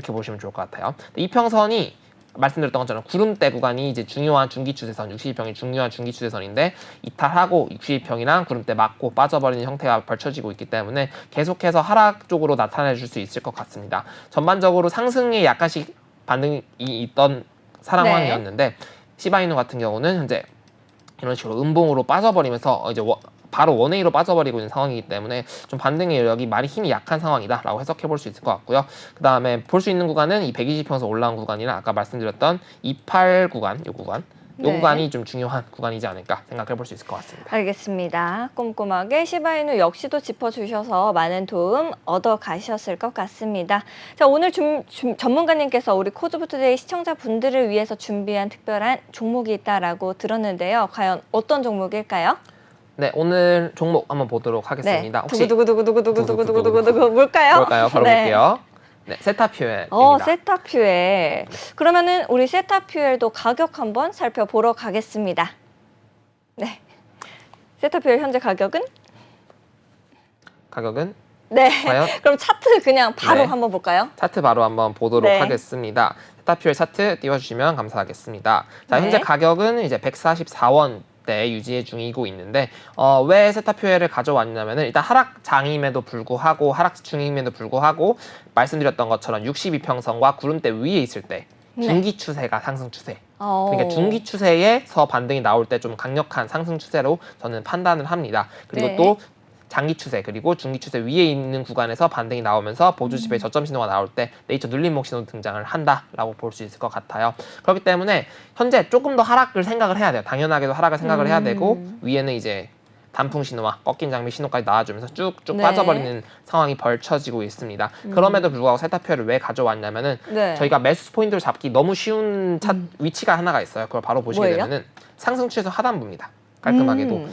보시면 좋을 것 같아요. 이평선이 말씀드렸던 것처럼 구름대 구간이 이제 중요한 중기 추세선, 62평이 중요한 중기 추세선인데 이탈하고 62평이랑 구름대 맞고 빠져버리는 형태가 벌쳐지고 있기 때문에 계속해서 하락 쪽으로 나타내 줄 수 있을 것 같습니다. 전반적으로 상승에 약간씩 반등이 있던 상황이었는데 시바이누 같은 경우는 현재 이런 식으로 음봉으로 빠져버리면서 이제 바로 원웨이로 빠져버리고 있는 상황이기 때문에 좀 반등의 여력이 많이 힘이 약한 상황이다라고 해석해 볼 수 있을 것 같고요. 그 다음에 볼 수 있는 구간은 이 120평에서 올라온 구간이나 아까 말씀드렸던 28 구간, 이 구간, 이 구간이 좀 중요한 구간이지 않을까 생각해 볼 수 있을 것 같습니다. 알겠습니다. 꼼꼼하게 시바이누 역시도 짚어주셔서 많은 도움 얻어 가셨을 것 같습니다. 자, 오늘 전문가님께서 우리 코즈부투데이 시청자분들을 위해서 준비한 특별한 종목이 있다라고 들었는데요. 과연 어떤 종목일까요? 네, 오늘 종목 한번 보도록 하겠습니다. 혹시 두구두구두구두구두구두구두구두구 뭘까요? 뭘까요? 바로 볼게요. 네, 세타퓨엘입니다. 세타퓨엘. 그러면은 우리 세타퓨엘도 가격 한번 살펴보러 가겠습니다. 네, 세타퓨엘 현재 가격은? 네. 과연? 그럼 차트 그냥 바로 한번 볼까요? 차트 바로 한번 보도록 하겠습니다. 세타퓨엘 차트 띄워주시면 감사하겠습니다. 자, 현재 가격은 이제 144원. 대 유지해 중이고 있는데 왜 세타퓨엘을 가져왔냐면은 일단 하락장임에도 불구하고 하락 중임에도 불구하고 말씀드렸던 것처럼 62평선과 구름대 위에 있을 때 중기 추세가 상승 추세. 그러니까 중기 추세에서 반등이 나올 때 좀 강력한 상승 추세로 저는 판단을 합니다. 그리고 또 장기 추세 그리고 중기 추세 위에 있는 구간에서 반등이 나오면서 보조 지표의 저점 신호가 나올 때 네이처 눌림목 신호 등장을 한다라고 볼 수 있을 것 같아요. 그렇기 때문에 현재 조금 더 하락을 생각을 해야 돼요. 당연하게도 하락을 생각을 해야 되고 위에는 이제 단풍 신호와 꺾인 장미 신호까지 나와주면서 쭉쭉 빠져버리는 상황이 벌쳐지고 있습니다. 그럼에도 불구하고 세타퓨엘을 왜 가져왔냐면은 저희가 매수 포인트를 잡기 너무 쉬운 위치가 하나가 있어요. 그걸 바로 보시게 되면은 상승 추세에서 하단부입니다. 깔끔하게도.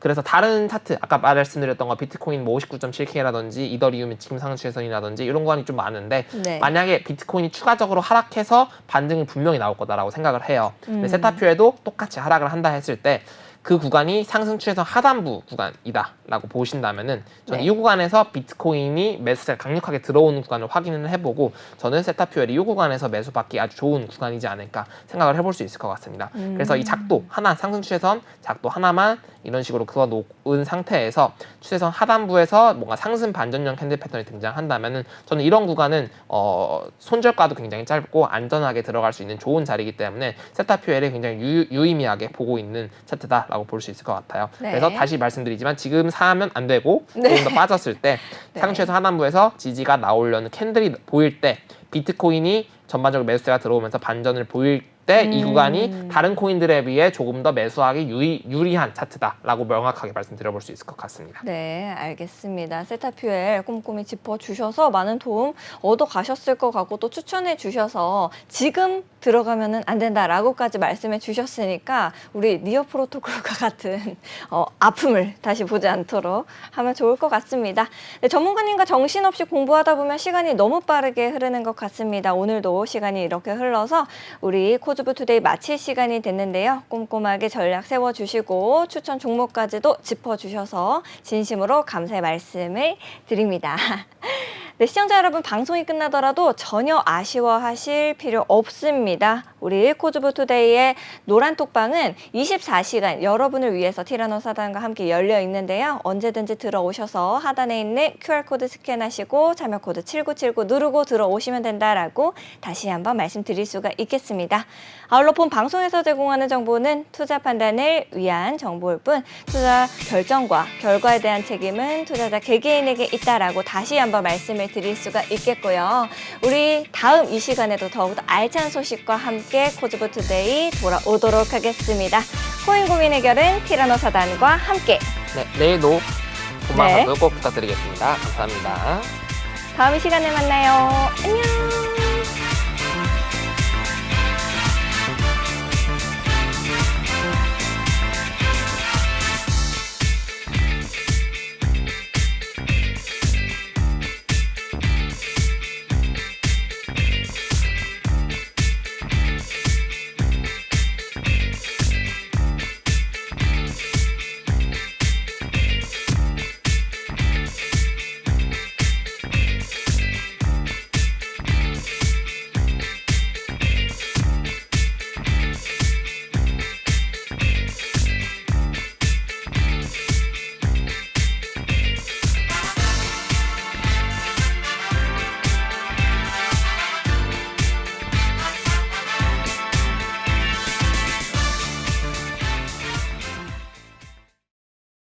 그래서 다른 차트 아까 말씀드렸던 거 비트코인 뭐 59.7K라든지 이더리움 지금 상승 추세선이라든지 이런 구간이 좀 많은데 만약에 비트코인이 추가적으로 하락해서 반등이 분명히 나올 거다라고 생각을 해요. 근데 세타퓨엘도 똑같이 하락을 한다 했을 때 그 구간이 상승 추세선 하단부 구간이다라고 보신다면은 저는 이 구간에서 비트코인이 매수세가 강력하게 들어오는 구간을 확인을 해보고 저는 세타퓨엘이 이 구간에서 매수받기 아주 좋은 구간이지 않을까 생각을 해볼 수 있을 것 같습니다. 그래서 이 작도 하나 상승 추세선 작도 하나만 이런 식으로 그어 놓은 상태에서 추세선 하단부에서 뭔가 상승 반전형 캔들 패턴이 등장한다면은 저는 이런 구간은 손절가도 굉장히 짧고 안전하게 들어갈 수 있는 좋은 자리이기 때문에 세타퓨엘이 굉장히 유의미하게 보고 있는 차트다라고 볼 수 있을 것 같아요. 그래서 다시 말씀드리지만 지금 사면 안 되고 조금 더 빠졌을 때 상승 추세선 하단부에서 지지가 나오려는 캔들이 보일 때 비트코인이 전반적으로 매수세가 들어오면서 반전을 보일 때 이 구간이 다른 코인들에 비해 조금 더 매수하기 유리한 차트다라고 명확하게 말씀드려볼 수 있을 것 같습니다. 네, 알겠습니다. 세타퓨엘 꼼꼼히 짚어주셔서 많은 도움 얻어 가셨을 것 같고 또 추천해 주셔서 지금 들어가면은 안 된다라고까지 말씀해 주셨으니까 우리 니어 프로토콜과 같은 아픔을 다시 보지 않도록 하면 좋을 것 같습니다. 네, 전문가님과 정신없이 공부하다 보면 시간이 너무 빠르게 흐르는 것 같습니다. 오늘도 시간이 이렇게 흘러서 우리 코즈부투데이 마칠 시간이 됐는데요. 꼼꼼하게 전략 세워주시고 추천 종목까지도 짚어주셔서 진심으로 감사의 말씀을 드립니다. 네, 시청자 여러분 방송이 끝나더라도 전혀 아쉬워하실 필요 없습니다. 우리 코즈부투데이의 노란 톡방은 24시간 여러분을 위해서 티라노 사단과 함께 열려 있는데요. 언제든지 들어오셔서 하단에 있는 QR코드 스캔하시고 참여코드 7979 누르고 들어오시면 된다라고 다시 한번 말씀드릴 수가 있겠습니다. 아울러 본 방송에서 제공하는 정보는 투자 판단을 위한 정보일 뿐 투자 결정과 결과에 대한 책임은 투자자 개개인에게 있다라고 다시 한번 말씀을 드릴 수가 있겠고요. 우리 다음 이 시간에도 더욱더 알찬 소식과 함께 코즈부투데이 돌아오도록 하겠습니다. 코인 고민 해결은 티라노 사단과 함께. 네, 내일도 본방사수 꼭 부탁드리겠습니다. 감사합니다. 다음 이 시간에 만나요. 안녕.